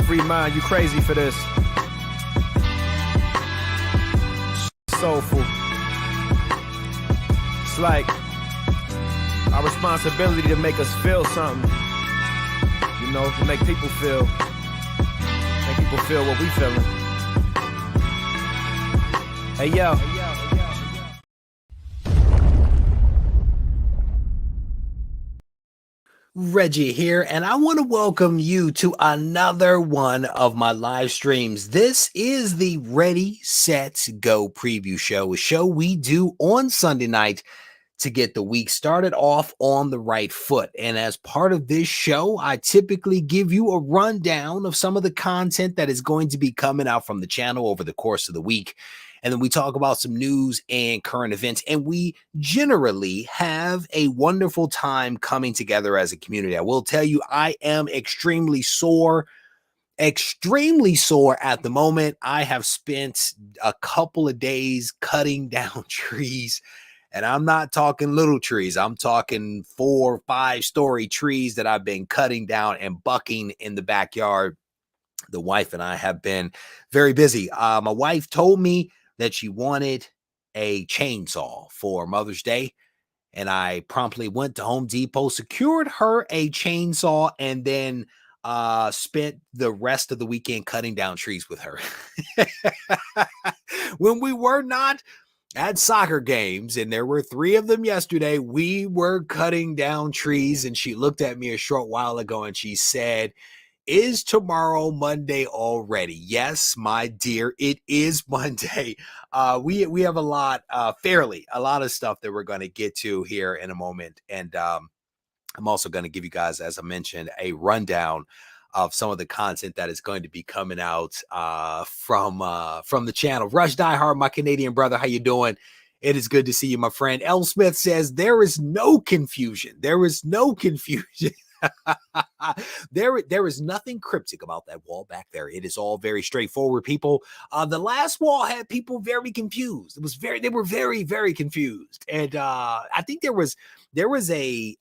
Free mind, you crazy for this. Soulful. It's like our responsibility to make us feel something. You know, to make people feel. Make people feel what we feeling. Hey, yo. Regie here, and I want to welcome you to another one of my live streams. This is the Ready, Set, Go preview show, a show we do on Sunday night to get the week started off on the right foot. And as part of this show, I typically give you a rundown of some of the content that is going to be coming out from the channel over the course of the week. And then we talk about some news and current events, and we generally have a wonderful time coming together as a community. I will tell you, I am extremely sore at the moment. I have spent a couple of days cutting down trees, and I'm not talking little trees. I'm talking 4 or 5 story trees that I've been cutting down and bucking in the backyard. The wife and I have been very busy. My wife told me that she wanted a chainsaw for Mother's Day, and I promptly went to Home Depot, secured her a chainsaw, and then spent the rest of the weekend cutting down trees with her. When we were not at soccer games, and there were 3 of them yesterday, we were cutting down trees, and she looked at me a short while ago and she said, "Is tomorrow Monday already?" Yes, my dear, it is Monday. We have a lot of stuff that we're going to get to here in a moment. And I'm also going to give you guys, as I mentioned, a rundown of some of the content that is going to be coming out from the channel. Rush Diehard, my Canadian brother, how you doing? It is good to see you, my friend. L. Smith says, there is no confusion. There is no confusion. There is nothing cryptic about that wall back there. It is all very straightforward, people. The last wall had people very confused. They were very, very confused. And I think it was the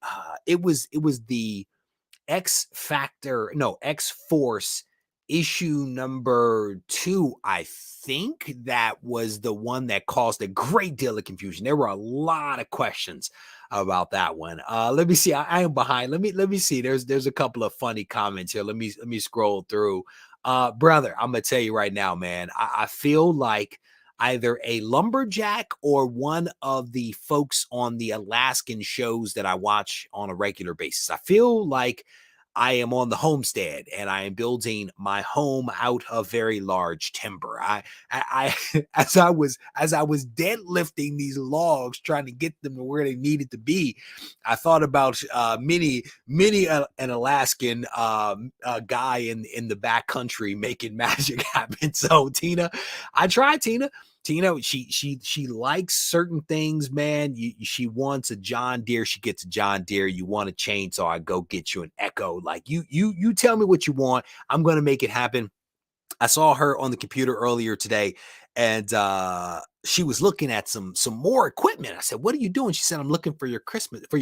X-Force issue number 2, I think that was the one that caused a great deal of confusion. There were a lot of questions about that one. Let me see. I am behind. Let me see. There's a couple of funny comments here. Let me scroll through. Brother, I'm gonna tell you right now, man. I feel like either a lumberjack or one of the folks on the Alaskan shows that I watch on a regular basis. I feel like I am on the homestead and I am building my home out of very large timber. I as I was deadlifting these logs, trying to get them to where they needed to be, I thought about many an Alaskan guy in the back country making magic happen. So Tina, I tried Tina. Tina, she likes certain things, man. She wants a John Deere, she gets a John Deere. You want a chainsaw, I go get you an Echo. Like you tell me what you want, I'm gonna make it happen. I saw her on the computer earlier today, and she was looking at some more equipment. I said, "What are you doing?" She said, "I'm looking for your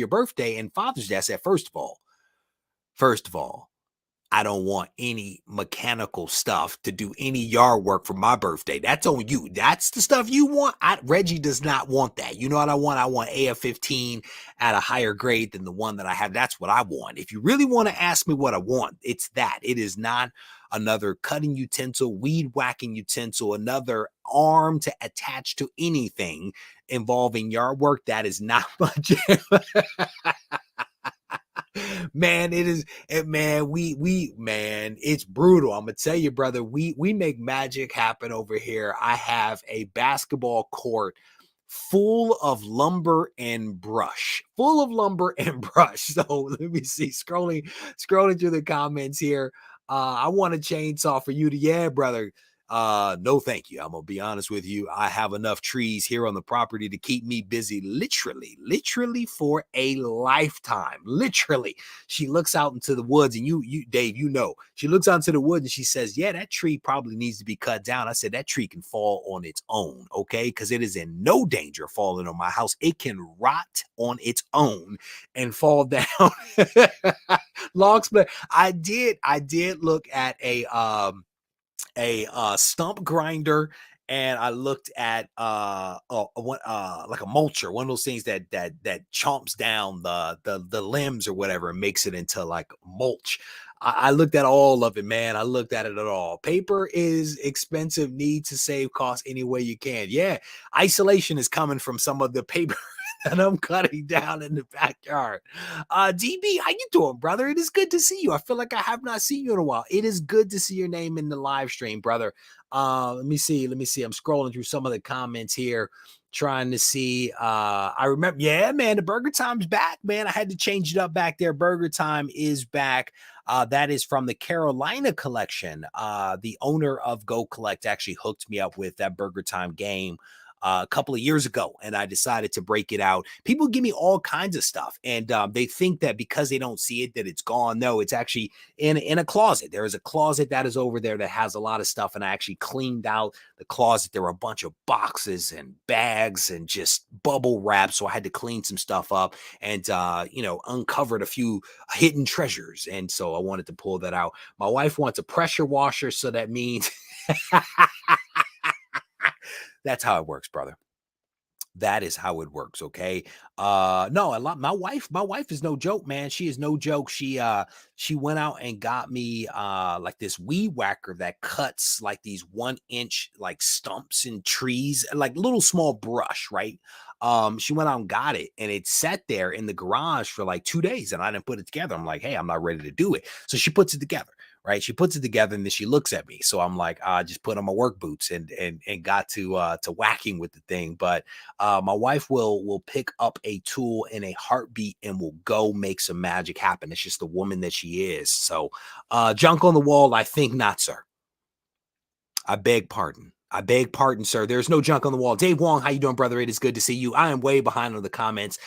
birthday and Father's Day." I said, First of all, I don't want any mechanical stuff to do any yard work for my birthday. That's on you. That's the stuff you want. Reggie does not want that. You know what I want? I want AF-15 at a higher grade than the one that I have. That's what I want. If you really want to ask me what I want, it's that. It is not another cutting utensil, weed whacking utensil, another arm to attach to anything involving yard work. That is not my jam. Man, it's brutal. I'm gonna tell you, brother, we make magic happen over here. I have a basketball court full of lumber and brush. So let me see, scrolling through the comments here. I want a chainsaw for you to, yeah, brother. No, thank you. I'm gonna be honest with you. I have enough trees here on the property to keep me busy literally for a lifetime. Literally. She looks out into the woods, and you, Dave, you know, she looks out into the woods and she says, yeah, that tree probably needs to be cut down. I said, that tree can fall on its own, okay? Because it is in no danger of falling on my house. It can rot on its own and fall down. Long split. I did look at a stump grinder, and I looked at like a mulcher, one of those things that chomps down the limbs or whatever and makes it into like mulch. I looked at all of it, man. I looked at it at all. Paper is expensive. Need to save costs any way you can. Yeah, isolation is coming from some of the paper that I'm cutting down in the backyard. DB, how you doing, brother? It is good to see you. I feel like I have not seen you in a while. It is good to see your name in the live stream, brother. Let me see. I'm scrolling through some of the comments here, trying to see. I remember, yeah, man, the Burger Time's back, man. I had to change it up back there. Burger Time is back. That is from the Carolina collection. The owner of Go Collect actually hooked me up with that Burger Time game a couple of years ago, and I decided to break it out. People give me all kinds of stuff, and they think that because they don't see it that it's gone. No, it's actually in a closet. There is a closet that is over there that has a lot of stuff, and I actually cleaned out the closet. There were a bunch of boxes and bags and just bubble wrap, so I had to clean some stuff up and uncovered a few hidden treasures, and so I wanted to pull that out. My wife wants a pressure washer, so that means that's how it works, brother. That is how it works. Okay. No, my wife is no joke, man. She is no joke. She went out and got me like this weed whacker that cuts like these 1-inch like stumps and trees, like little small brush, right? She went out and got it, and it sat there in the garage for like 2 days, and I didn't put it together. I'm like, hey, I'm not ready to do it. So she puts it together. Right. She puts it together, and then she looks at me. So I'm like, I just put on my work boots and got to whacking with the thing. But my wife will pick up a tool in a heartbeat and will go make some magic happen. It's just the woman that she is. So junk on the wall, I think not, sir. I beg pardon. Sir. There's no junk on the wall. Dave Wong, how you doing, brother? It is good to see you. I am way behind on the comments.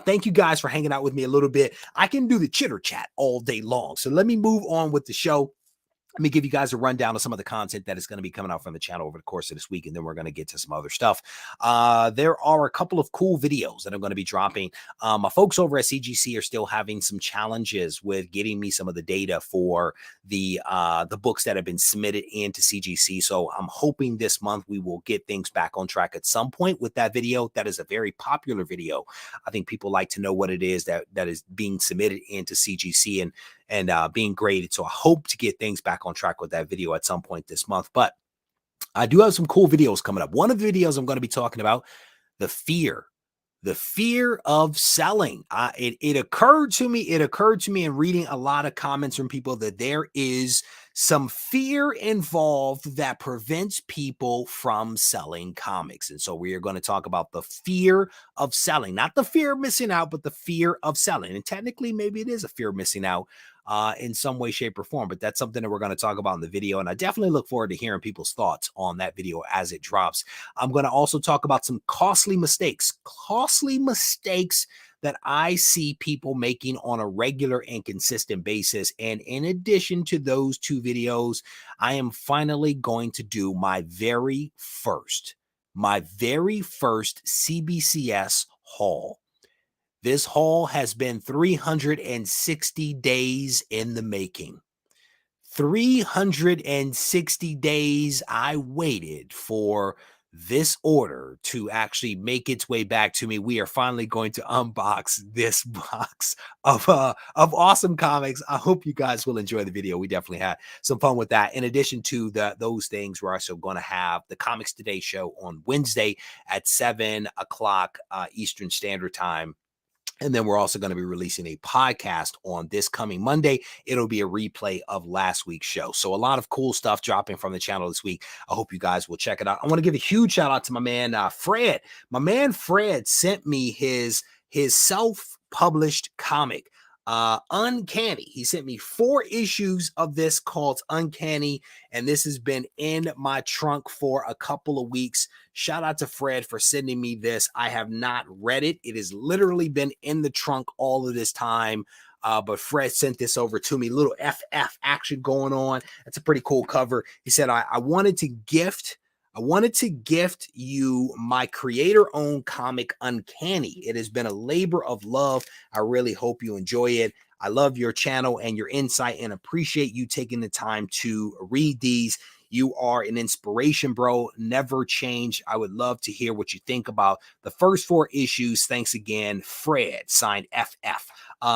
Thank you guys for hanging out with me a little bit. I can do the chitter chat all day long. So let me move on with the show. Let me give you guys a rundown of some of the content that is going to be coming out from the channel over the course of this week, and then we're going to get to some other stuff. There are a couple of cool videos that I'm going to be dropping. My folks over at CGC are still having some challenges with getting me some of the data for the books that have been submitted into CGC. So I'm hoping this month we will get things back on track at some point with that video. That is a very popular video. I think people like to know what it is that is being submitted into CGC and being graded. So I hope to get things back on track with that video at some point this month. But I do have some cool videos coming up. One of the videos I'm going to be talking about, the fear of selling. It occurred to me in reading a lot of comments from people that there is some fear involved that prevents people from selling comics. And so we are going to talk about the fear of selling, not the fear of missing out, but the fear of selling. And technically, maybe it is a fear of missing out in some way, shape, or form. But that's something that we're going to talk about in the video. And I definitely look forward to hearing people's thoughts on that video as it drops. I'm going to also talk about some costly mistakes that I see people making on a regular and consistent basis. And in addition to those two videos, I am finally going to do my very first CBCS haul. This haul has been 360 days in the making. 360 days I waited for this order to actually make its way back to me. We are finally going to unbox this box of awesome comics. I hope you guys will enjoy the video. We definitely had some fun with that. In addition to those things, we're also going to have the Comics Today show on Wednesday at 7 o'clock Eastern Standard Time. And then we're also going to be releasing a podcast on this coming Monday. It'll be a replay of last week's show. So a lot of cool stuff dropping from the channel this week. I hope you guys will check it out. I want to give a huge shout out to my man, Fred. My man, Fred, sent me his self-published comic. Uncanny. He sent me 4 issues of this called Uncanny, and this has been in my trunk for a couple of weeks. Shout out to Fred for sending me this. I have not read it. It has literally been in the trunk all of this time. But Fred sent this over to me. Little FF action going on. That's a pretty cool cover. He said, I wanted to gift you my creator-owned comic, Uncanny. It has been a labor of love. I really hope you enjoy it. I love your channel and your insight and appreciate you taking the time to read these. You are an inspiration, bro. Never change. I would love to hear what you think about the first 4 issues. Thanks again, Fred, signed FF.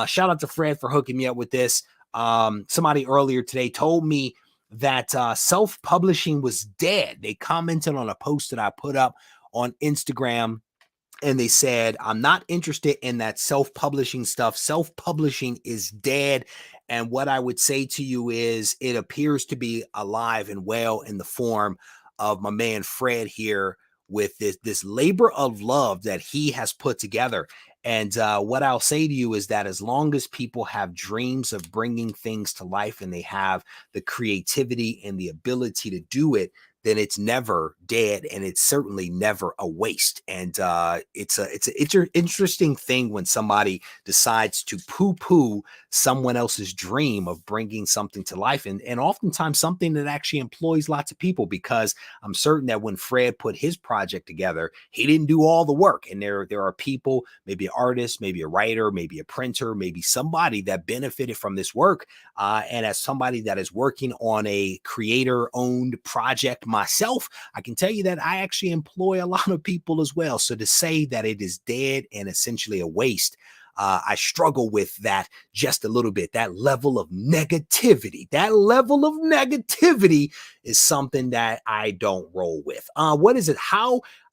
Shout out to Fred for hooking me up with this. Somebody earlier today told me that self-publishing was dead. They commented on a post that I put up on Instagram, and they said, I'm not interested in that self-publishing stuff. Self-publishing is dead. And what I would say to you is it appears to be alive and well in the form of my man Fred here with this labor of love that he has put together. And what I'll say to you is that as long as people have dreams of bringing things to life and they have the creativity and the ability to do it, then it's never dead, and it's certainly never a waste. And it's an interesting thing when somebody decides to poo-poo someone else's dream of bringing something to life, and oftentimes something that actually employs lots of people, because I'm certain that when Fred put his project together, he didn't do all the work. And there are people, maybe an artist, maybe a writer, maybe a printer, maybe somebody that benefited from this work. And as somebody that is working on a creator-owned project myself, I can tell you that I actually employ a lot of people as well. So to say that it is dead and essentially a waste, I struggle with that just a little bit. That level of negativity is something that I don't roll with. What is it?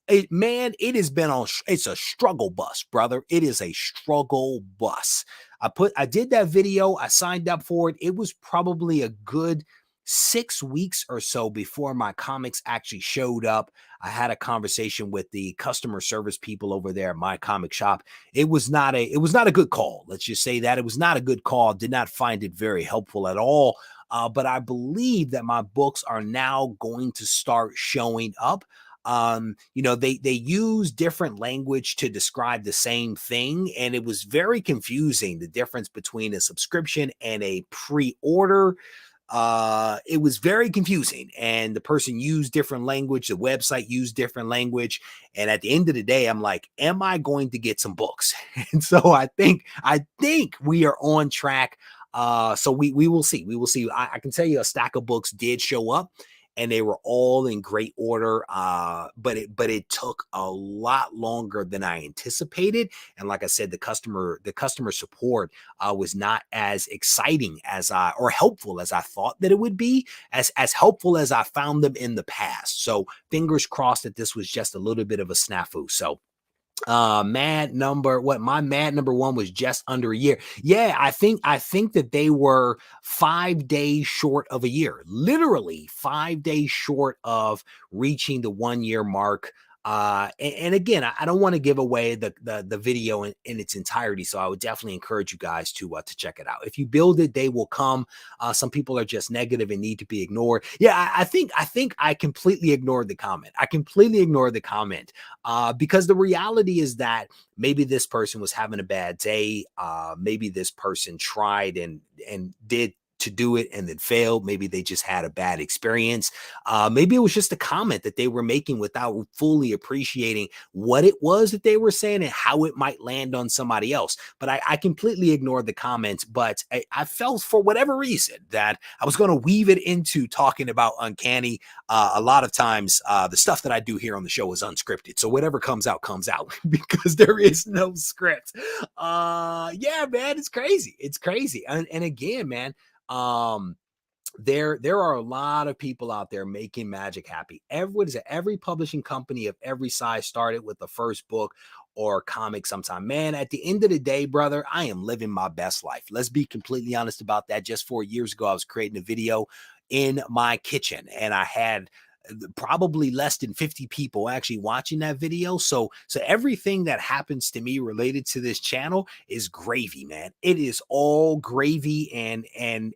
It has been it's a struggle bus, brother. It is a struggle bus. I did that video. I signed up for it. It was probably a good 6 weeks or so before my comics actually showed up. I had a conversation with the customer service people over there at my comic shop. It was not a good call. Let's just say that it was not a good call. Did not find it very helpful at all. But I believe that my books are now going to start showing up. They use different language to describe the same thing, and it was very confusing, the difference between a subscription and a pre-order. It was very confusing, and the person used different language, the website used different language, and at the end of the day, I'm like, am I going to get some books? And so I think we are on track. So we will see. I can tell you a stack of books did show up, and they were all in great order. But it took a lot longer than I anticipated. And like I said, the customer support was not as exciting or helpful as I thought that it would be, as helpful as I found them in the past. So fingers crossed that this was just a little bit of a snafu. So my mad number 1 was just under a year. Yeah, I think that they were 5 days short of a year, literally 5 days short of reaching the 1 year mark. And again, I don't want to give away the video in its entirety, so I would definitely encourage you guys to check it out. If you build it, they will come. Some people are just negative and need to be ignored. Yeah, I think I completely ignored the comment. Because the reality is that maybe this person was having a bad day. Maybe this person tried and did to do it and then failed. Maybe they just had a bad experience. Maybe it was just a comment that they were making without fully appreciating what it was that they were saying and how it might land on somebody else. But I completely ignored the comments, but I felt for whatever reason that I was going to weave it into talking about Uncanny. A lot of times the stuff that I do here on the show is unscripted. So whatever comes out because there is no script. Yeah, man, it's crazy. And again, man, there are a lot of people out there making magic happy. Every publishing company of every size started with the first book or comic sometime. Man, at the end of the day, brother, I am living my best life. Let's be completely honest about that. Just 4 years ago, I was creating a video in my kitchen, and I had probably less than 50 people actually watching that video. So everything that happens to me related to this channel is gravy, man. It is all gravy. And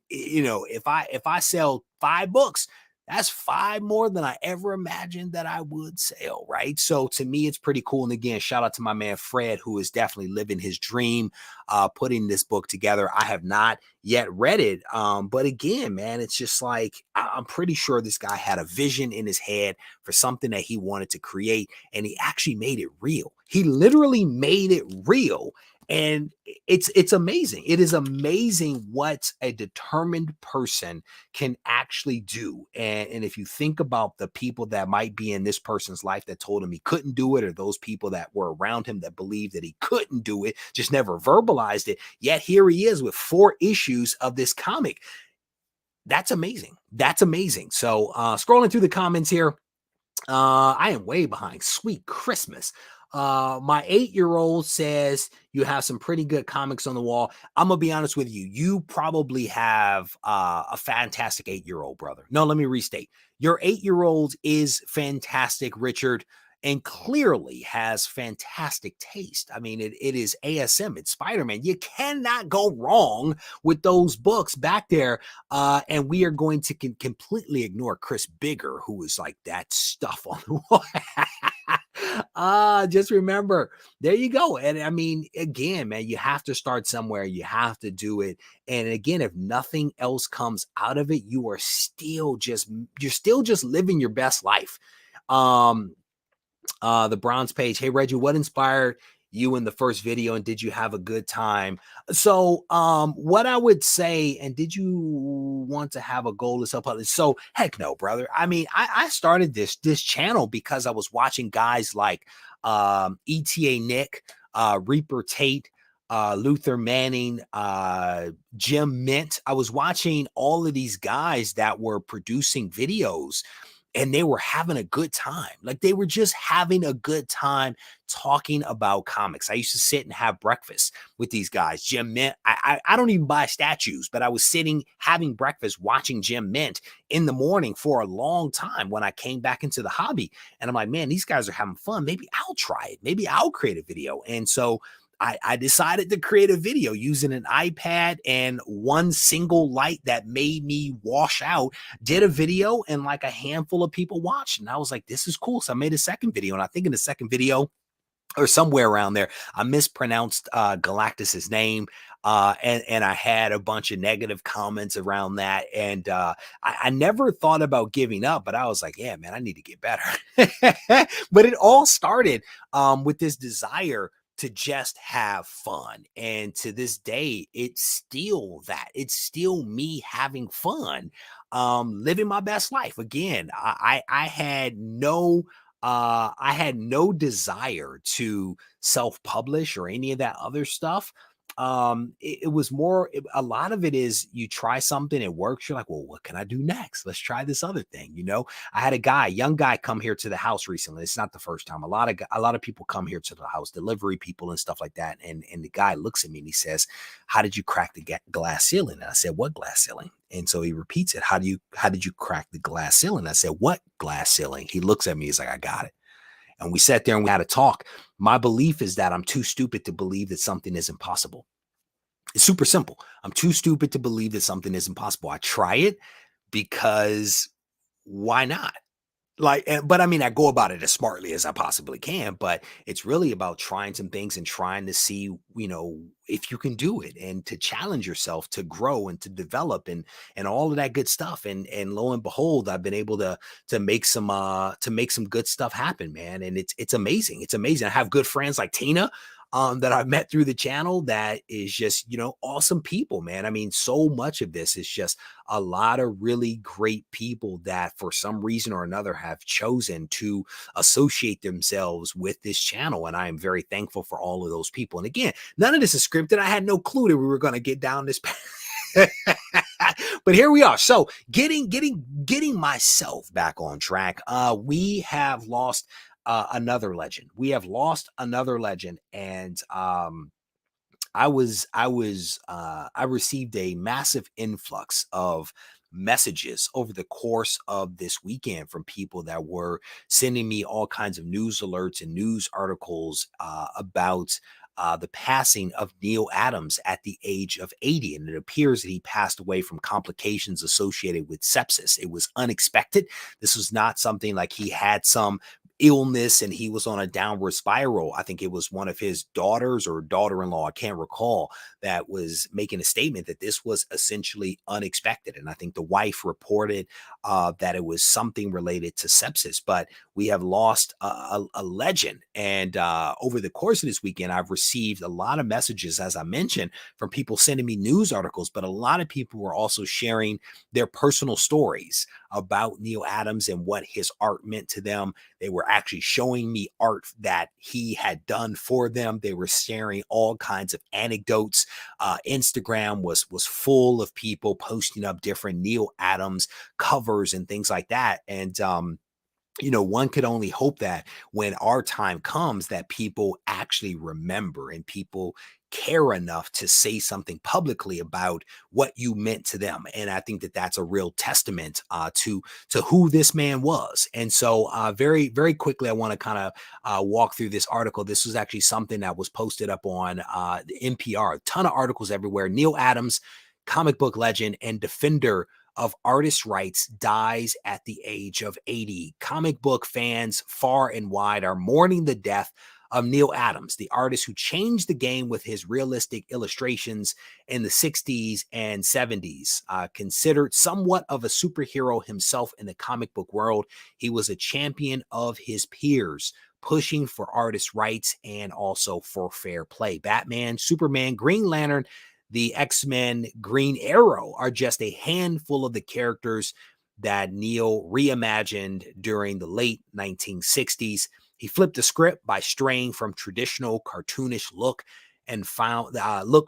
you know, if I sell 5 books, that's 5 more than I ever imagined that I would sell, right? So to me, it's pretty cool. And again, shout out to my man Fred, who is definitely living his dream, putting this book together. I have not yet read it, but again, man, it's just like I'm pretty sure this guy had a vision in his head for something that he wanted to create, and he actually made it real. He literally made it real. And it's amazing. It is amazing what a determined person can actually do. And if you think about the people that might be in this person's life that told him he couldn't do it, or those people that were around him that believed that he couldn't do it, just never verbalized it, yet here he is with 4 issues of this comic. That's amazing. That's amazing. So scrolling through the comments here, I am way behind. Sweet Christmas. My 8-year-old says you have some pretty good comics on the wall. I'm gonna be honest with you. You probably have a fantastic 8-year-old brother. No, let me restate. Your 8-year-old is fantastic, Richard, and clearly has fantastic taste. I mean, it is ASM. It's Spider-Man. You cannot go wrong with those books back there. And we are going to completely ignore Chris Bigger, who is like that stuff on the wall. Just remember, there you go. And I mean, again, man, you have to start somewhere. You have to do it. And again, if nothing else comes out of it, you're still just living your best life. The bronze page. Hey, Reggie, what inspired you in the first video, and did you have a good time? So what I would say, and did you want to have a goal to self-publish? So heck no, brother. I mean, I started this channel because I was watching guys like ETA Nick, Reaper Tate, Luther Manning, Jim Mint. I was watching all of these guys that were producing videos, and they were having a good time. Like, they were just having a good time talking about comics. I used to sit and have breakfast with these guys. Jim Mint, I don't even buy statues, but I was sitting having breakfast watching Jim Mint in the morning for a long time when I came back into the hobby. And I'm like, man, these guys are having fun. Maybe I'll try it. Maybe I'll create a video. And so I decided to create a video using an iPad and one single light that made me wash out. Did a video, and like a handful of people watched. And I was like, this is cool. So I made a second video. And I think in the second video, or somewhere around there, I mispronounced Galactus's name. And I had a bunch of negative comments around that. And I never thought about giving up, but I was like, yeah, man, I need to get better. But it all started with this desire to just have fun. And to this day, it's still that. It's still me having fun, living my best life. Again, I had no desire to self-publish or any of that other stuff. It was more, a lot of it is you try something, it works. You're like, well, what can I do next? Let's try this other thing. You know, I had a young guy come here to the house recently. It's not the first time. A lot of people come here to the house, delivery people and stuff like that. And the guy looks at me and he says, how did you crack the glass ceiling? And I said, what glass ceiling? And so he repeats it. How did you crack the glass ceiling? I said, what glass ceiling? He looks at me. He's like, I got it. And we sat there and we had a talk. My belief is that I'm too stupid to believe that something is impossible. It's super simple. I'm too stupid to believe that something is impossible. I try it because why not? But I mean, I go about it as smartly as I possibly can, but it's really about trying some things and trying to see, you know, if you can do it, and to challenge yourself to grow and to develop and all of that good stuff. And lo and behold, I've been able to make some good stuff happen, man. And it's amazing. It's amazing. I have good friends like Tina, that I've met through the channel, that is just, you know, awesome people, man. I mean, so much of this is just a lot of really great people that for some reason or another have chosen to associate themselves with this channel. And I am very thankful for all of those people. And again, none of this is scripted. I had no clue that we were going to get down this path. But here we are. So getting myself back on track. We have lost another legend. We have lost another legend. And I received a massive influx of messages over the course of this weekend from people that were sending me all kinds of news alerts and news articles about the passing of Neal Adams at the age of 80. And it appears that he passed away from complications associated with sepsis. It was unexpected. This was not something like he had some illness and he was on a downward spiral. I think it was one of his daughters or daughter-in-law, I can't recall, that was making a statement that this was essentially unexpected. And I think the wife reported that it was something related to sepsis. But we have lost a legend. And over the course of this weekend, I've received a lot of messages, as I mentioned, from people sending me news articles, but a lot of people were also sharing their personal stories about Neal Adams and what his art meant to them. They were actually showing me art that he had done for them. They were sharing all kinds of anecdotes. Instagram was full of people posting up different Neal Adams covers and things like that. And one could only hope that when our time comes that people actually remember and people care enough to say something publicly about what you meant to them. And I think that that's a real testament to who this man was. And so very, very quickly, I want to kind of walk through this article. This was actually something that was posted up on the NPR, a ton of articles everywhere. Neal Adams, comic book legend and defender of artists' rights, dies at the age of 80. Comic book fans far and wide are mourning the death of Neal Adams, the artist who changed the game with his realistic illustrations in the 60s and 70s. Considered somewhat of a superhero himself in the comic book world, he was a champion of his peers, pushing for artists' rights and also for fair play. Batman, Superman, Green Lantern, the X-Men, Green Arrow are just a handful of the characters that Neal reimagined during the late 1960s. He flipped the script by straying from traditional cartoonish look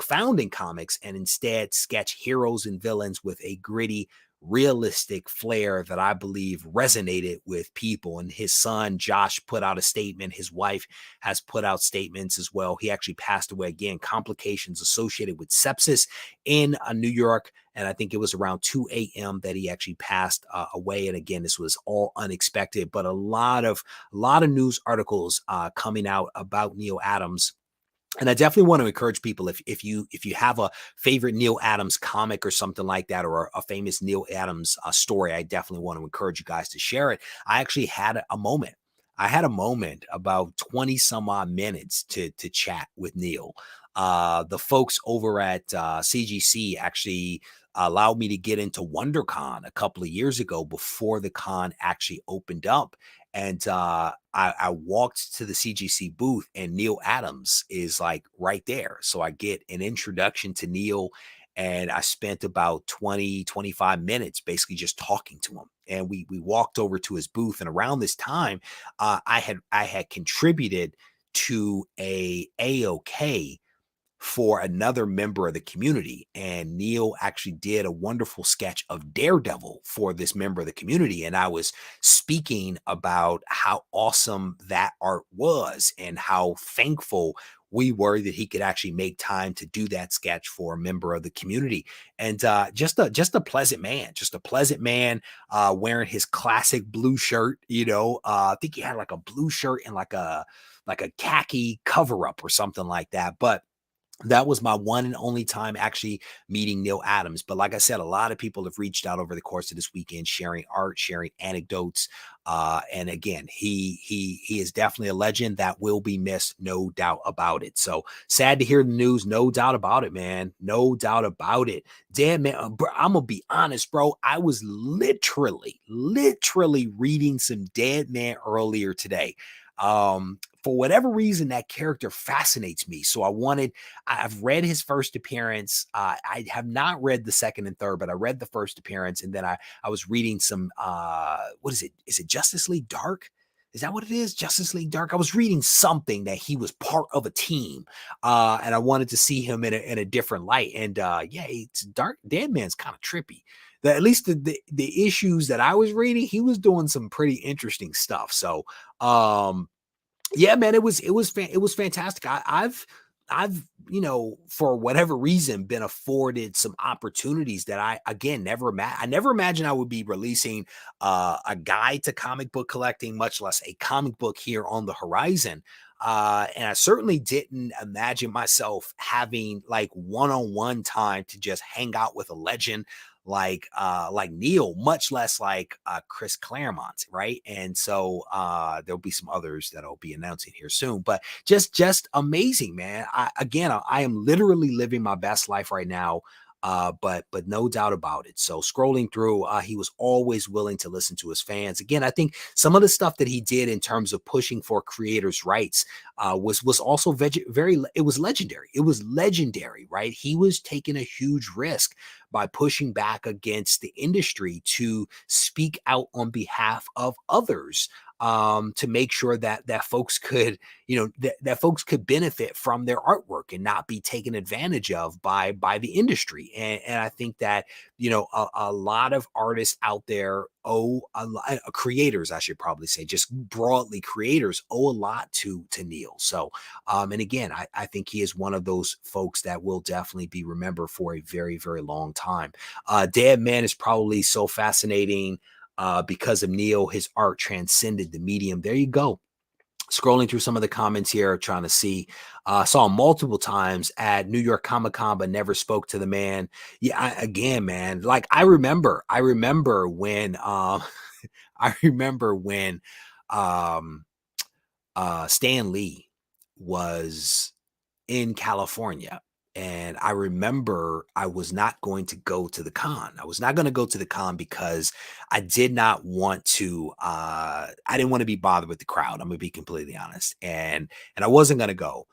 found in comics and instead sketch heroes and villains with a gritty, realistic flair that I believe resonated with people. And his son, Josh, put out a statement. His wife has put out statements as well. He actually passed away again, complications associated with sepsis in New York. And I think it was around 2 a.m. that he actually passed away. And again, this was all unexpected, but a lot of news articles coming out about Neal Adams. And I definitely want to encourage people, if you have a favorite Neal Adams comic or something like that, or a famous Neal Adams story, I definitely want to encourage you guys to share it. I actually had a moment. I had a moment about 20 some odd minutes to chat with Neal. The folks over at CGC actually allowed me to get into WonderCon a couple of years ago before the con actually opened up. And I walked to the CGC booth and Neal Adams is like right there. So I get an introduction to Neal and I spent about 20, 25 minutes basically just talking to him. And we walked over to his booth. And around this time, I had contributed to a AOK for another member of the community. And Neal actually did a wonderful sketch of Daredevil for this member of the community. And I was speaking about how awesome that art was and how thankful we were that he could actually make time to do that sketch for a member of the community. And just a pleasant man, wearing his classic blue shirt. I think he had like a blue shirt and like a khaki cover up or something like that. But that was my one and only time actually meeting Neal Adams. But like I said, a lot of people have reached out over the course of this weekend, sharing art, sharing anecdotes. And again, he is definitely a legend that will be missed, no doubt about it. So sad to hear the news, no doubt about it, man. No doubt about it. Damn, man, bro, I'm gonna be honest, bro. I was literally reading some Dead Man earlier today. For whatever reason, that character fascinates me. So I've read his first appearance. I have not read the second and third, but I read the first appearance. And then I was reading some, what is it? Is it Justice League Dark? Is that what it is? Justice League Dark. I was reading something that he was part of a team. And I wanted to see him in a different light. And yeah, it's Dark. Dead Man's kind of trippy. At least the issues that I was reading, he was doing some pretty interesting stuff. So, yeah, man, it was fantastic. I've, for whatever reason, been afforded some opportunities that I, again, I never imagined I would be releasing a guide to comic book collecting, much less a comic book here on the horizon. And I certainly didn't imagine myself having like one-on-one time to just hang out with a legend like Neal, much less like Chris Claremont, right? And so there'll be some others that I'll be announcing here soon, but just amazing, man. I am literally living my best life right now. But no doubt about it. So scrolling through, he was always willing to listen to his fans. Again, I think some of the stuff that he did in terms of pushing for creators' rights was also it was legendary. It was legendary, right? He was taking a huge risk by pushing back against the industry to speak out on behalf of others, to make sure that folks could, that folks could benefit from their artwork and not be taken advantage of by the industry. And I think that, a lot of artists out there owe creators, I should probably say, just broadly creators owe a lot to Neal. So, and again, I think he is one of those folks that will definitely be remembered for a very, very long time. Dead Man is probably so fascinating because of Neal. His art transcended the medium. There you go. Scrolling through some of the comments here, trying to see, saw him multiple times at New York Comic Con, but never spoke to the man. Yeah, again, man, like I remember when, I remember when, Stan Lee was in California. And I remember I was not going to go to the con. I was not going to go to the con because I did not want to, I didn't want to be bothered with the crowd. I'm going to be completely honest. And I wasn't going to go.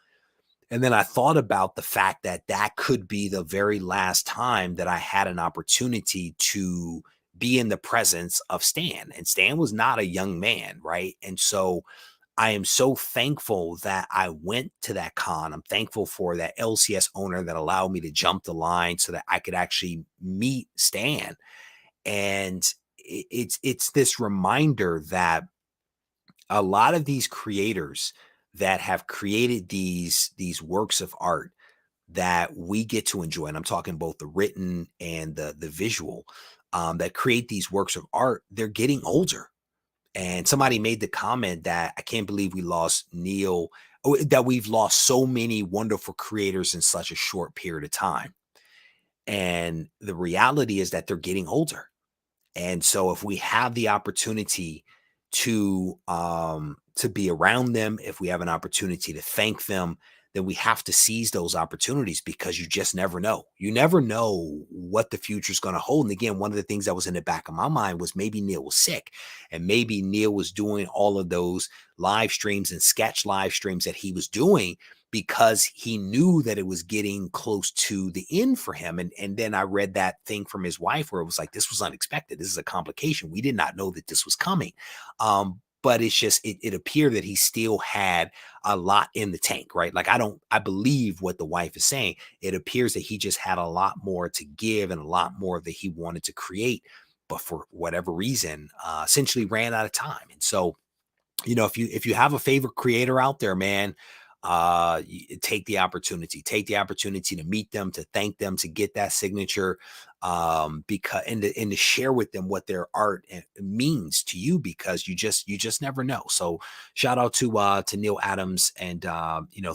And then I thought about the fact that that could be the very last time that I had an opportunity to be in the presence of Stan. And Stan was not a young man, right? And so I am so thankful that I went to that con. I'm thankful for that LCS owner that allowed me to jump the line so that I could actually meet Stan. And it's this reminder that a lot of these creators that have created these works of art that we get to enjoy, and I'm talking both the written and the visual, that create these works of art, they're getting older. And somebody made the comment that I can't believe we lost Neal, that we've lost so many wonderful creators in such a short period of time. And the reality is that they're getting older. And so if we have the opportunity to be around them, if we have an opportunity to thank them, then we have to seize those opportunities because you just never know. You never know what the future is going to hold. And again, one of the things that was in the back of my mind was maybe Neal was sick and maybe Neal was doing all of those live streams and sketch live streams that he was doing because he knew that it was getting close to the end for him. And then I read that thing from his wife where it was like, this was unexpected. This is a complication. We did not know that this was coming. But it's just, it appeared that he still had a lot in the tank, right? Like, I believe what the wife is saying. It appears that he just had a lot more to give and a lot more that he wanted to create, but for whatever reason, essentially ran out of time. And so, if you have a favorite creator out there, man, take the opportunity to meet them, to thank them, to get that signature, because and to share with them what their art means to you, because you just never know. So shout out to Neal Adams, and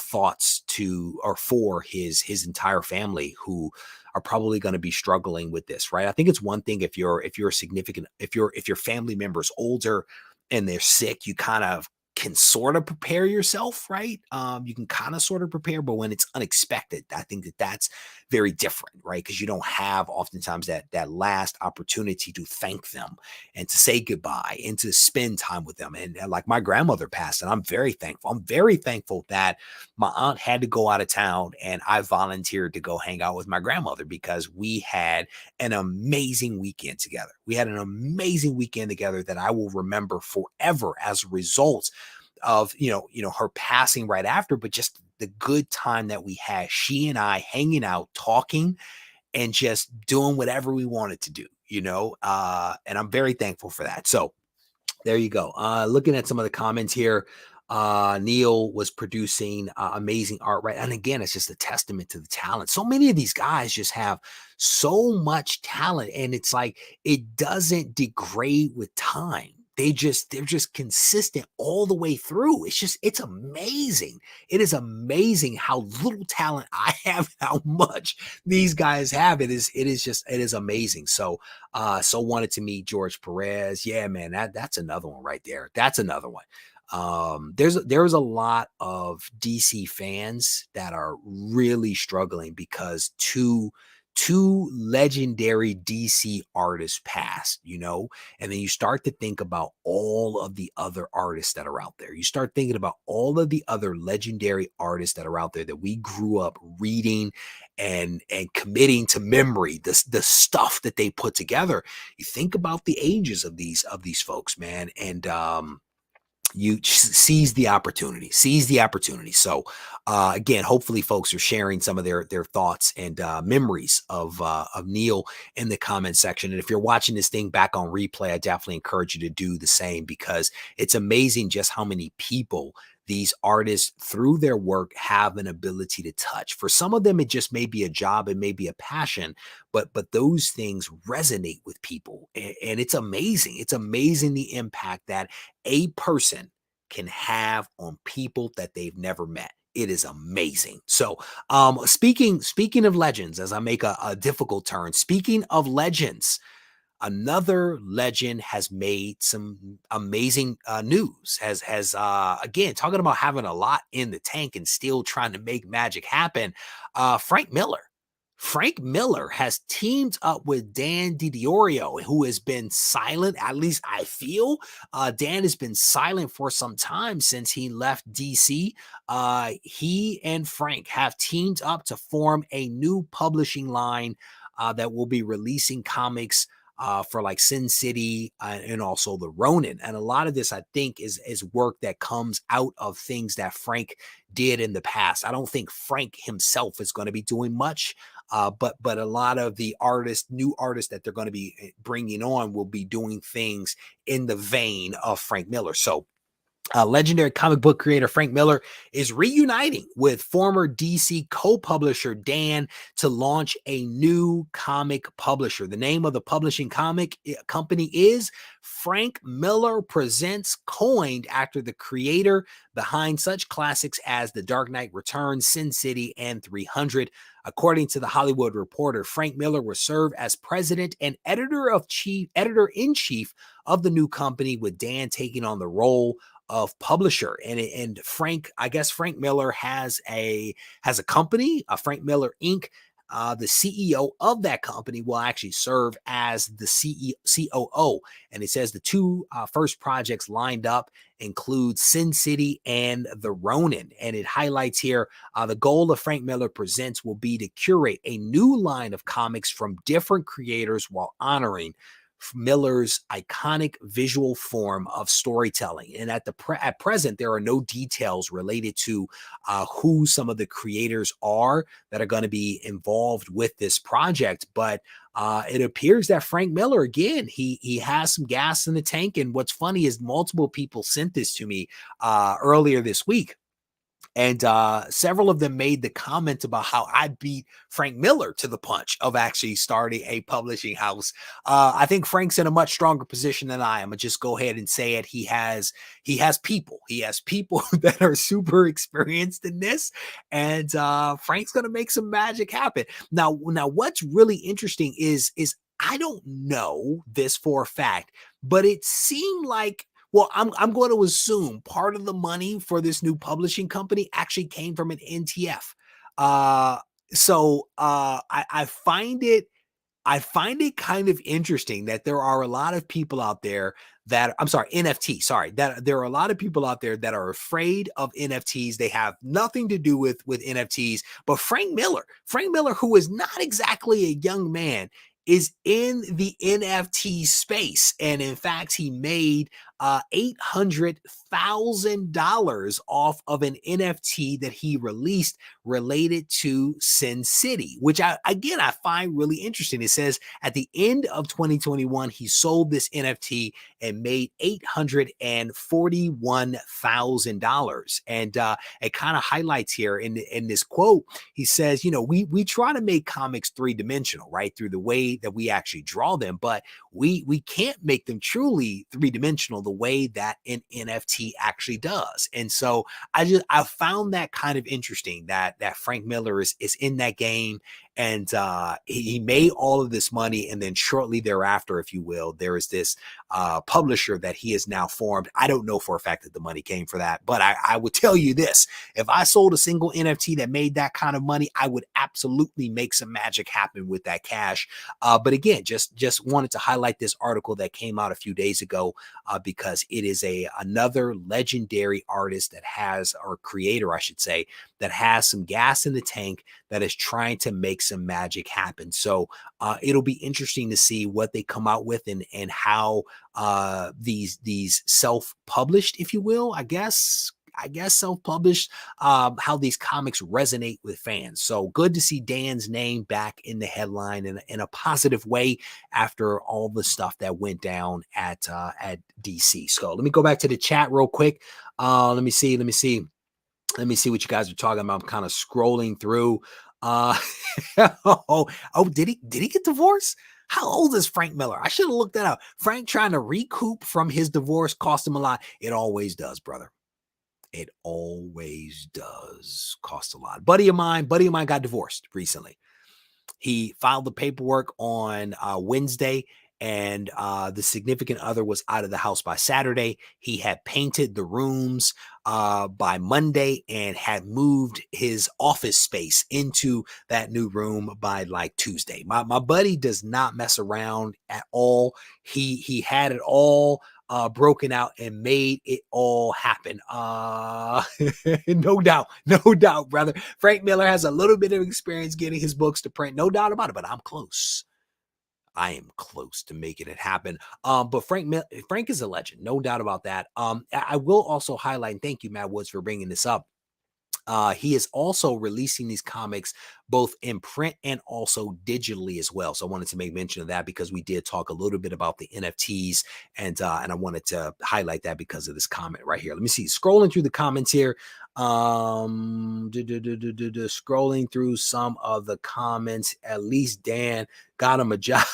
thoughts to or for his entire family who are probably going to be struggling with this, right? I think it's one thing if you're significant, if your family member is older and they're sick, you kind of can sort of prepare yourself, right? You can kind of sort of prepare, but when it's unexpected, I think that's very different, right? Because you don't have oftentimes that last opportunity to thank them and to say goodbye and to spend time with them. And like my grandmother passed, and I'm very thankful. I'm very thankful that my aunt had to go out of town and I volunteered to go hang out with my grandmother because we had an amazing weekend together. We had an amazing weekend together that I will remember forever as a result of her passing right after, but just the good time that we had, she and I hanging out, talking, and just doing whatever we wanted to do, and I'm very thankful for that. So there you go. Looking at some of the comments here, Neal was producing amazing art, right? And again, it's just a testament to the talent. So many of these guys just have so much talent, and it's like it doesn't degrade with time. They're just consistent all the way through. It's amazing. It is amazing how little talent I have, how much these guys have. It is amazing. So so wanted to meet George Perez. Yeah, man, that's another one right there. That's another one. There's a lot of DC fans that are really struggling because two legendary DC artists passed, and then you start to think about all of the other artists that are out there. You start thinking about all of the other legendary artists that are out there that we grew up reading and committing to memory, the stuff that they put together. You think about the ages of these folks, man, and you seize the opportunity. So again, hopefully folks are sharing some of their thoughts and memories of Neal in the comment section. And if you're watching this thing back on replay, I definitely encourage you to do the same, because it's amazing just how many people these artists through their work have an ability to touch. For some of them, it just may be a job, it may be a passion, but those things resonate with people. And it's amazing. It's amazing the impact that a person can have on people that they've never met. It is amazing. So speaking of legends, as I make a difficult turn, speaking of legends, another legend has made some amazing news. Has again, talking about having a lot in the tank and still trying to make magic happen. Frank Miller. Frank Miller has teamed up with Dan DiDiorio, who has been silent. At least I feel Dan has been silent for some time since he left DC. He and Frank have teamed up to form a new publishing line that will be releasing comics for like Sin City and also the Ronin. And a lot of this, I think, is work that comes out of things that Frank did in the past. I don't think Frank himself is going to be doing much, but a lot of the new artists that they're going to be bringing on will be doing things in the vein of Frank Miller. So legendary comic book creator Frank Miller is reuniting with former DC co-publisher Dan to launch a new comic publisher. The name of the publishing comic company is Frank Miller Presents, coined after the creator behind such classics as The Dark Knight Returns, Sin City, and 300. According to The Hollywood Reporter, Frank Miller will serve as president and editor-in-chief of the new company, with Dan taking on the role of publisher. And Frank, I guess Frank Miller has a company, Frank Miller Inc. The CEO of that company will actually serve as the COO. And it says the two first projects lined up include Sin City and the Ronin. And it highlights here the goal of Frank Miller Presents will be to curate a new line of comics from different creators while honoring Miller's iconic visual form of storytelling. And at present, there are no details related to who some of the creators are that are going to be involved with this project. But it appears that Frank Miller, again, he has some gas in the tank. And what's funny is multiple people sent this to me earlier this week. And several of them made the comment about how I beat Frank Miller to the punch of actually starting a publishing house. I think Frank's in a much stronger position than I am. I'll just go ahead and say it. He has people. He has people that are super experienced in this. And Frank's going to make some magic happen. Now, what's really interesting is I don't know this for a fact, but it seemed like, well, I'm going to assume part of the money for this new publishing company actually came from an NTF. So I find it kind of interesting that there are a lot of people out there that, I'm sorry, NFT, sorry, that there are a lot of people out there that are afraid of NFTs. They have nothing to do with NFTs, but Frank Miller, who is not exactly a young man, is in the NFT space. And in fact, he made $800,000 off of an NFT that he released related to Sin City, which I find really interesting. It says at the end of 2021, he sold this NFT and made $841,000. And it kind of highlights here in this quote, he says, you know, we try to make comics three-dimensional, right? Through the way that we actually draw them, but we can't make them truly three-dimensional the way that an NFT actually does. And so I found that kind of interesting that Frank Miller is in that game, and he made all of this money, and then shortly thereafter, if you will, there is this publisher that he has now formed. I don't know for a fact that the money came for that, but I would tell you this: if I sold a single NFT that made that kind of money, I would absolutely make some magic happen with that cash. But again, just wanted to highlight this article that came out a few days ago because it is another legendary artist that has, or creator, I should say, that has some gas in the tank, that is trying to make some magic happen. So it'll be interesting to see what they come out with, and how these self-published, if you will, I guess self-published, how these comics resonate with fans. So good to see Dan's name back in the headline in a positive way after all the stuff that went down at DC. So let me go back to the chat real quick. Let me see what you guys are talking about. I'm kind of scrolling through. Did he get divorced? How old is Frank Miller? I should have looked that up. Frank trying to recoup from his divorce cost him a lot. It always does, brother. It always does cost a lot. Buddy of mine got divorced recently. He filed the paperwork on Wednesday, and the significant other was out of the house by Saturday. He had painted the rooms by Monday and had moved his office space into that new room by like Tuesday. My buddy does not mess around at all. He had it all broken out and made it all happen. No doubt, brother. Frank Miller has a little bit of experience getting his books to print, no doubt about it, but I'm close. I am close to making it happen. But Frank is a legend, no doubt about that. I will also highlight, and thank you, Matt Woods, for bringing this up. He is also releasing these comics both in print and also digitally as well. So I wanted to make mention of that because we did talk a little bit about the NFTs, and I wanted to highlight that because of this comment right here. Let me see. Scrolling through the comments here. Scrolling through some of the comments. At least Dan got him a job.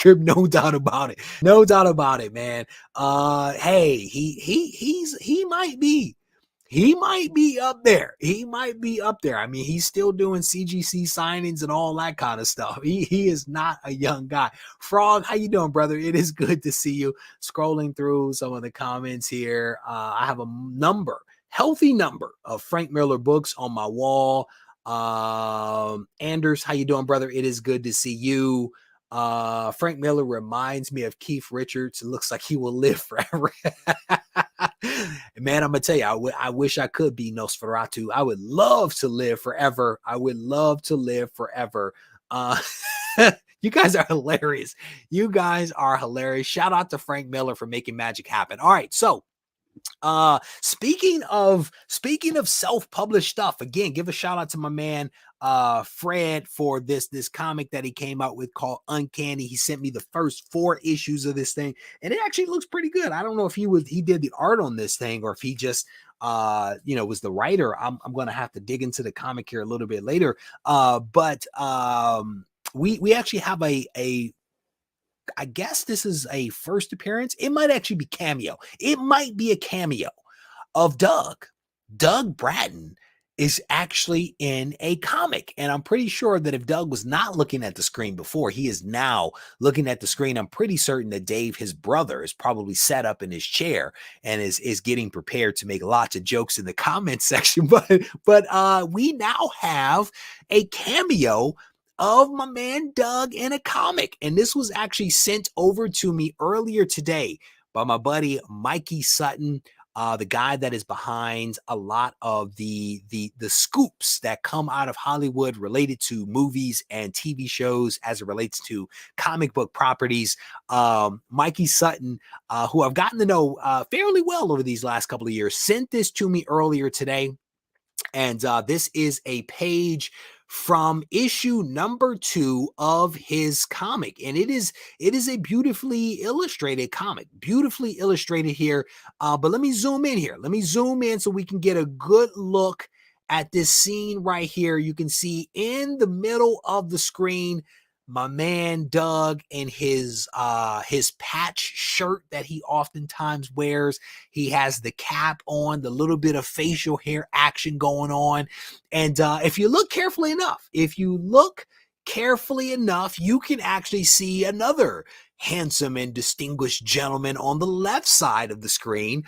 No doubt about it. No doubt about it, man. Hey, he might be. He might be up there. I mean, he's still doing CGC signings and all that kind of stuff. He is not a young guy. Frog, how you doing, brother? It is good to see you. Scrolling through some of the comments here. I have a healthy number of Frank Miller books on my wall. Anders, how you doing, brother? It is good to see you. Frank Miller reminds me of Keith Richards. It looks like he will live forever. Man, I'm gonna tell you, I wish I could be Nosferatu. I would love to live forever. You guys are hilarious. Shout out to Frank Miller for making magic happen. All right, so speaking of self-published stuff, again, give a shout out to my man Fred for this comic that he came out with called Uncanny. He sent me the first 4 issues of this thing, and it actually looks pretty good. I don't know if he did the art on this thing, or if he just was the writer. I'm gonna have to dig into the comic here a little bit later. But we actually have a I guess this is a first appearance. It might actually be cameo. It might be a cameo of Doug. Doug Bratton is actually in a comic. And I'm pretty sure that if Doug was not looking at the screen before, he is now looking at the screen. I'm pretty certain that Dave, his brother, is probably sat up in his chair and is getting prepared to make lots of jokes in the comment section. But we now have a cameo of my man Doug in a comic. And this was actually sent over to me earlier today by my buddy Mikey Sutton. the guy that is behind a lot of the scoops that come out of Hollywood related to movies and TV shows as it relates to comic book properties. Mikey Sutton, who I've gotten to know fairly well over these last couple of years, sent this to me earlier today. And this is a page from issue number 2 of his comic, and it is a beautifully illustrated comic, beautifully illustrated here. But let me zoom in here. Let me zoom in so we can get a good look at this scene right here. You can see in the middle of the screen my man Doug in his patch shirt that he oftentimes wears. He has the cap on, the little bit of facial hair action going on. And if you look carefully enough, you can actually see another handsome and distinguished gentleman on the left side of the screen.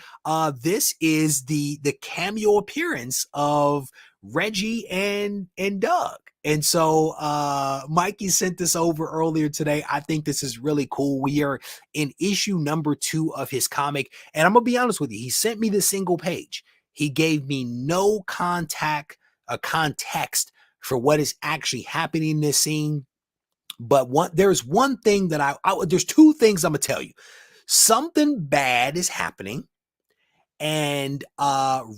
This is the cameo appearance of Regie and Doug. And so Mikey sent this over earlier today. I think this is really cool. We are in issue number 2 of his comic. And I'm going to be honest with you. He sent me the single page. He gave me no context for what is actually happening in this scene. But there's one thing that there's 2 things I'm going to tell you. Something bad is happening. And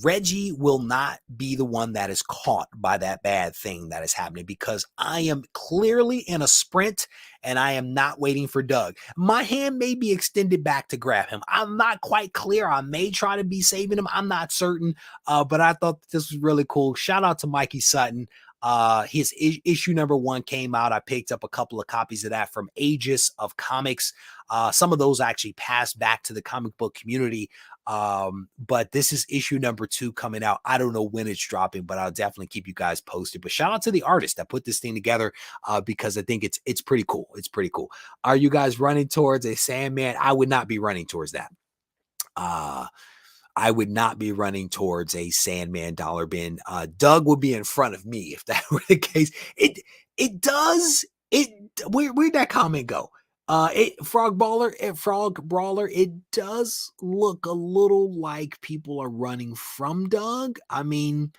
Regie will not be the one that is caught by that bad thing that is happening, because I am clearly in a sprint and I am not waiting for Doug. My hand may be extended back to grab him. I'm not quite clear. I may try to be saving him. I'm not certain. But I thought this was really cool. Shout out to Mikey Sutton. His issue number 1 came out. I picked up a couple of copies of that from Aegis of Comics. Some of those actually passed back to the comic book community. But this is issue number 2 coming out. I don't know when it's dropping, but I'll definitely keep you guys posted. But shout out to the artist that put this thing together, because I think it's pretty cool. It's pretty cool. Are you guys running towards a Sandman? I would not be running towards that. I would not be running towards a Sandman dollar bin. Doug would be in front of me if that were the case. Where'd that comment go? Frog Brawler, it does look a little like people are running from Doug. I mean,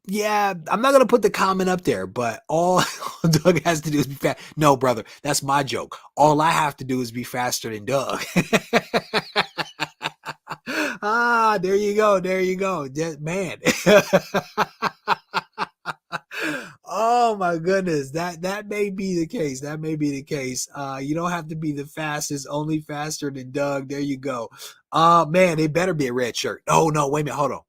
yeah, I'm not going to put the comment up there, but all Doug has to do is be fast. No, brother, that's my joke. All I have to do is be faster than Doug. There you go. Man. Oh my goodness. That may be the case. You don't have to be the fastest, only faster than Doug. There you go. Man, it better be a red shirt. Oh no, wait a minute. Hold on.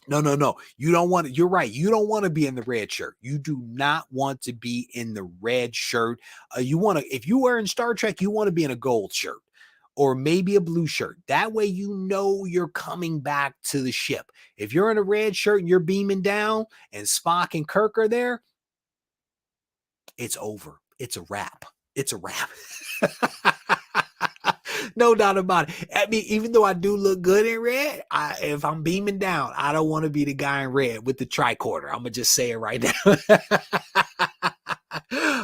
No. You don't want to, you're right. You don't want to be in the red shirt. You do not want to be in the red shirt. If you were in Star Trek, you want to be in a gold shirt or maybe a blue shirt. That way, you know, you're coming back to the ship. If you're in a red shirt and you're beaming down and Spock and Kirk are there, it's over. It's a wrap. No doubt about it. I mean, even though I do look good in red, if I'm beaming down, I don't want to be the guy in red with the tricorder. I'm going to just say it right now.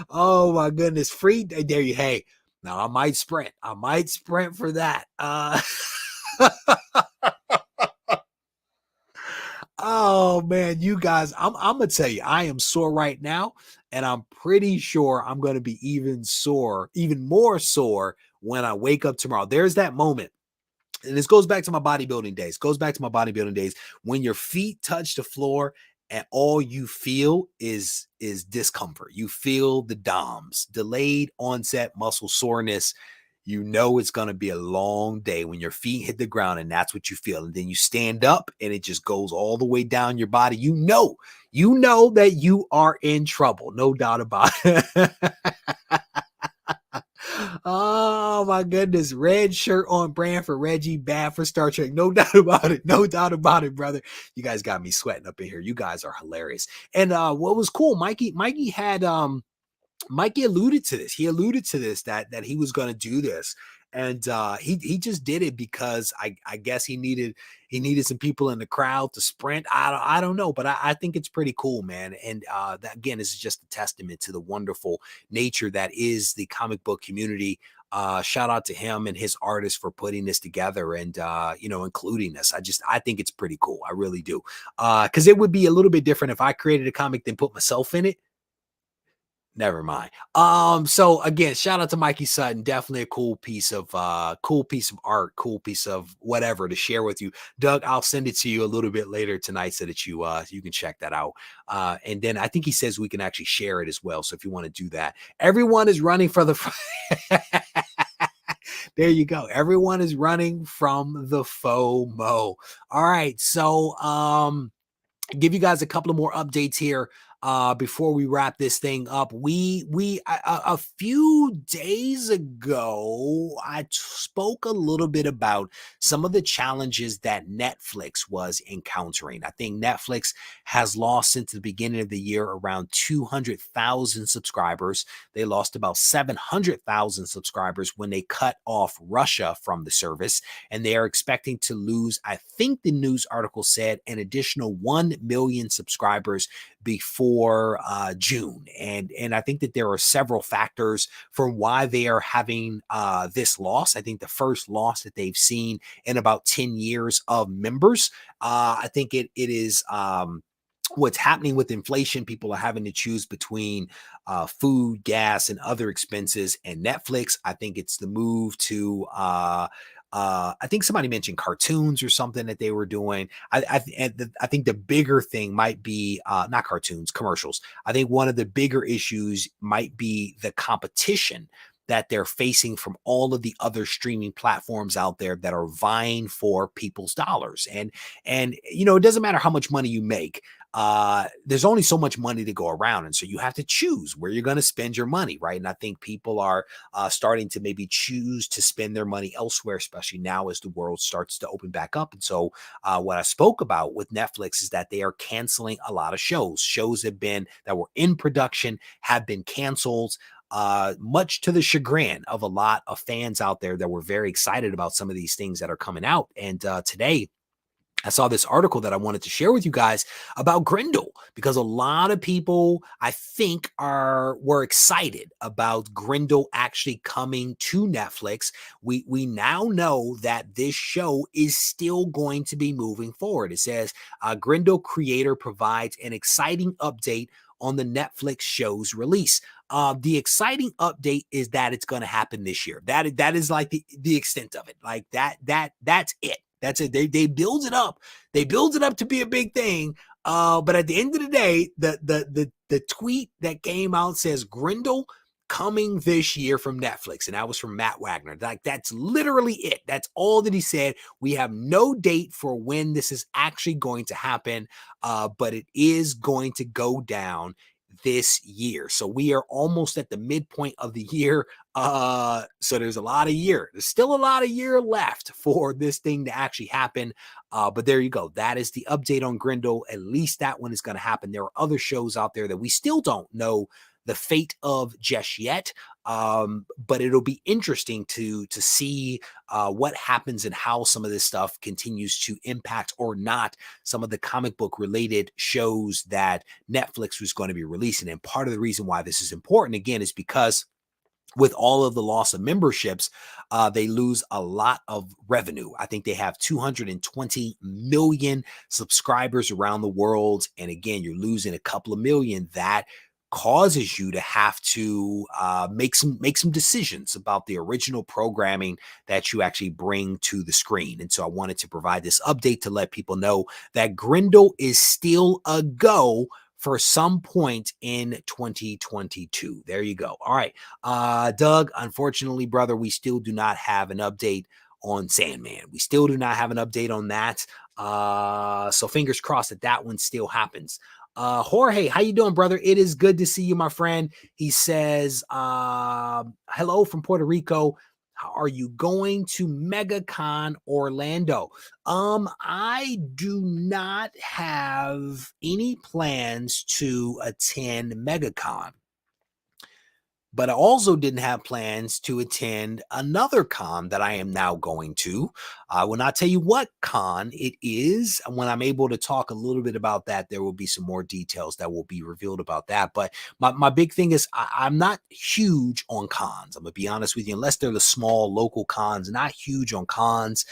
Oh, my goodness. Free. There you. Hey, now I might sprint for that. Oh, man, you guys, I'm going to tell you, I am sore right now. And I'm pretty sure I'm going to be even more sore when I wake up tomorrow. There's that moment. And this goes back to my bodybuilding days. When your feet touch the floor and all you feel is discomfort. You feel the DOMS, delayed onset muscle soreness. You know it's going to be a long day when your feet hit the ground, and that's what you feel. And then you stand up and it just goes all the way down your body. You know that you are in trouble. No doubt about it. Oh my goodness. Red shirt on brand for Regie, bad for Star Trek. No doubt about it, brother. You guys got me sweating up in here. You guys are hilarious. And what was cool, Mikey had Mikey alluded to this. He alluded to this that he was going to do this, and he just did it because I guess he needed some people in the crowd to sprint. I don't know, but I think it's pretty cool, man. And that, again, this is just a testament to the wonderful nature that is the comic book community. Shout out to him and his artists for putting this together and including this. I think it's pretty cool. I really do. Because it would be a little bit different if I created a comic then put myself in it. Never mind. So again, shout out to Mikey Sutton. Definitely a cool piece of art, cool piece of whatever to share with you. Doug, I'll send it to you a little bit later tonight so that you can check that out. And then I think he says we can actually share it as well. So if you want to do that, everyone is running for the there you go. Everyone is running from the FOMO. All right. So give you guys a couple of more updates here before we wrap this thing up. A few days ago, I spoke a little bit about some of the challenges that Netflix was encountering. I think Netflix has lost since the beginning of the year around 200,000 subscribers. They lost about 700,000 subscribers when they cut off Russia from the service, and they are expecting to lose, I think the news article said, an additional 1 million subscribers before June. And I think that there are several factors for why they are having this loss. I think the first loss that they've seen in about 10 years of members. I think it is what's happening with inflation. People are having to choose between food, gas, and other expenses and Netflix. I think it's the move to I think somebody mentioned cartoons or something that they were doing. I think the bigger thing might be not cartoons, commercials. I think one of the bigger issues might be the competition that they're facing from all of the other streaming platforms out there that are vying for people's dollars. And it doesn't matter how much money you make. There's only so much money to go around. And so you have to choose where you're going to spend your money, right? And I think people are starting to maybe choose to spend their money elsewhere, especially now as the world starts to open back up. And so what I spoke about with Netflix is that they are canceling a lot of shows. Shows that were in production have been canceled. Much to the chagrin of a lot of fans out there that were very excited about some of these things that are coming out. And today, I saw this article that I wanted to share with you guys about Grendel, because a lot of people, I think, were excited about Grendel actually coming to Netflix. We now know that this show is still going to be moving forward. It says Grendel creator provides an exciting update on the Netflix show's release. The exciting update is that it's going to happen this year. That is like the extent of it. Like that's it. That's it. They build it up. They build it up to be a big thing. But at the end of the day, the tweet that came out says Grendel coming this year from Netflix. And that was from Matt Wagner. Like, that's literally it. That's all that he said. We have no date for when this is actually going to happen. But it is going to go down this year. So we are almost at the midpoint of the year. So there's a lot of year. There's still a lot of year left for this thing to actually happen. But there you go. That is the update on Grendel. At least that one is going to happen. There are other shows out there that we still don't know the fate of just yet. But it'll be interesting to see what happens and how some of this stuff continues to impact or not some of the comic book related shows that Netflix was going to be releasing. And part of the reason why this is important, again, is because with all of the loss of memberships, they lose a lot of revenue. I think they have 220 million subscribers around the world. And again, you're losing a couple of million. That causes you to have to make some decisions about the original programming that you actually bring to the screen. And so I wanted to provide this update to let people know that Grendel is still a go for some point in 2022. There you go. All right. Doug, unfortunately, brother, we still do not have an update on Sandman. We still do not have an update on that. So fingers crossed that one still happens. Jorge, how you doing, brother? It is good to see you, my friend. He says, hello from Puerto Rico. How are you going to MegaCon Orlando? I do not have any plans to attend MegaCon. but I also didn't have plans to attend another con that I am now going to. I will not tell you what con it is. When I'm able to talk a little bit about that, there will be some more details that will be revealed about that. But my big thing is I'm not huge on cons. I'm going to be honest with you, unless they're the small local cons, not huge on cons.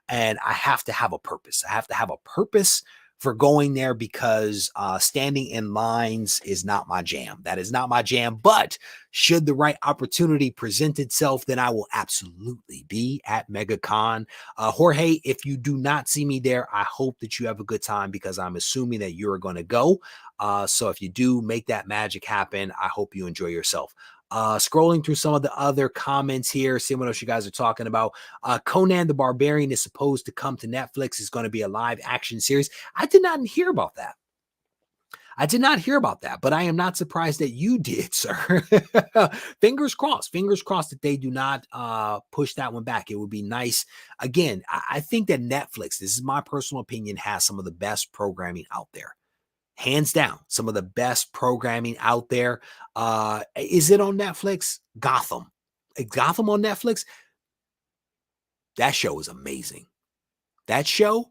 And I have to have a purpose. I have to have a purpose for going there, because standing in lines is not my jam. That is not my jam. But should the right opportunity present itself, then I will absolutely be at MegaCon. Jorge, if you do not see me there, I hope that you have a good time, because I'm assuming that you're going to go. So if you do make that magic happen, I hope you enjoy yourself. Scrolling through some of the other comments here, seeing what else you guys are talking about. Conan the Barbarian is supposed to come to Netflix. It's going to be a live action series. I did not hear about that. I did not hear about that, but I am not surprised that you did, sir. Fingers crossed that they do not push that one back. It would be nice. Again, I think that Netflix, this is my personal opinion, has some of the best programming out there. Hands down, some of the best programming out there. Is it on Netflix? Gotham. Gotham on Netflix? That show is amazing. That show,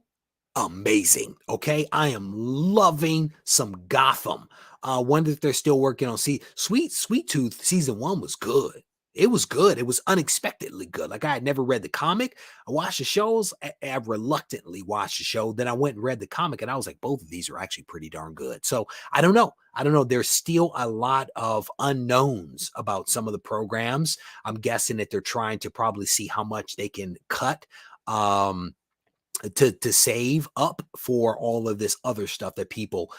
amazing. Okay, I am loving some Gotham. Wonder if they're still working on Sweet Tooth season 1 was good. It was good. It was unexpectedly good. Like, I had never read the comic. I watched the shows. I reluctantly watched the show. Then I went and read the comic, and I was like, both of these are actually pretty darn good. So I don't know. There's still a lot of unknowns about some of the programs. I'm guessing that they're trying to probably see how much they can cut. To save up for all of this other stuff that people,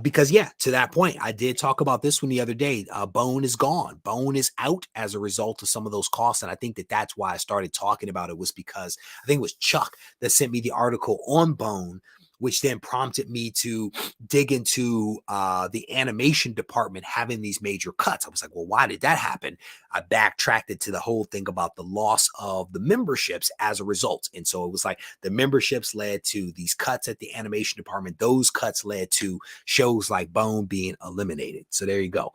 because yeah, to that point, I did talk about this one the other day. Bone is gone. Bone is out as a result of some of those costs. And I think that that's why I started talking about it, was because I think it was Chuck that sent me the article on Bone, which then prompted me to dig into the animation department having these major cuts. I was like, well, why did that happen? I backtracked it to the whole thing about the loss of the memberships as a result. And so it was like the memberships led to these cuts at the animation department. Those cuts led to shows like Bone being eliminated. So there you go.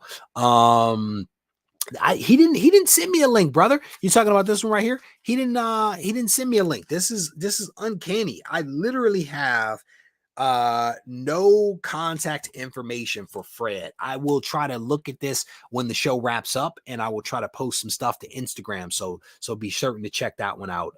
He didn't send me a link, brother. You talking about this one right here? He didn't send me a link. This is uncanny. I literally have no contact information for Fred. I will try to look at this when the show wraps up, and I will try to post some stuff to Instagram. So be certain to check that one out.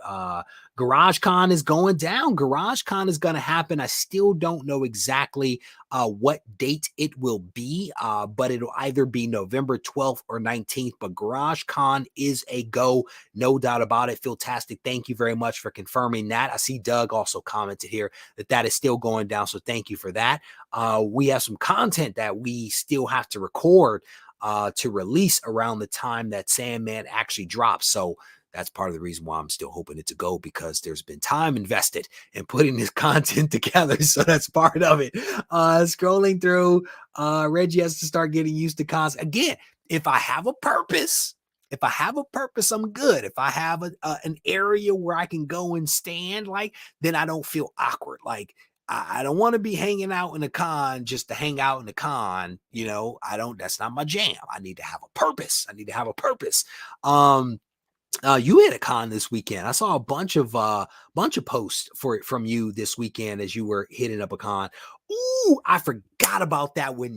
GarageCon is going down. GarageCon is going to happen. I still don't know exactly what date it will be, but it'll either be November 12th or 19th. But GarageCon is a go, no doubt about it. Philtastic, thank you very much for confirming that. I see Doug also commented here that is still going down, so thank you for that. We have some content that we still have to record to release around the time that Sandman actually drops. So that's part of the reason why I'm still hoping it to go, because there's been time invested in putting this content together. So that's part of it. Scrolling through, Regie has to start getting used to cons. Again, if I have a purpose, I'm good. If I have an area where I can go and stand, then I don't feel awkward. I don't want to be hanging out in a con just to hang out in a con. That's not my jam. I need to have a purpose. You had a con this weekend. I saw a bunch of posts from you this weekend as you were hitting up a con. Ooh, I forgot about that when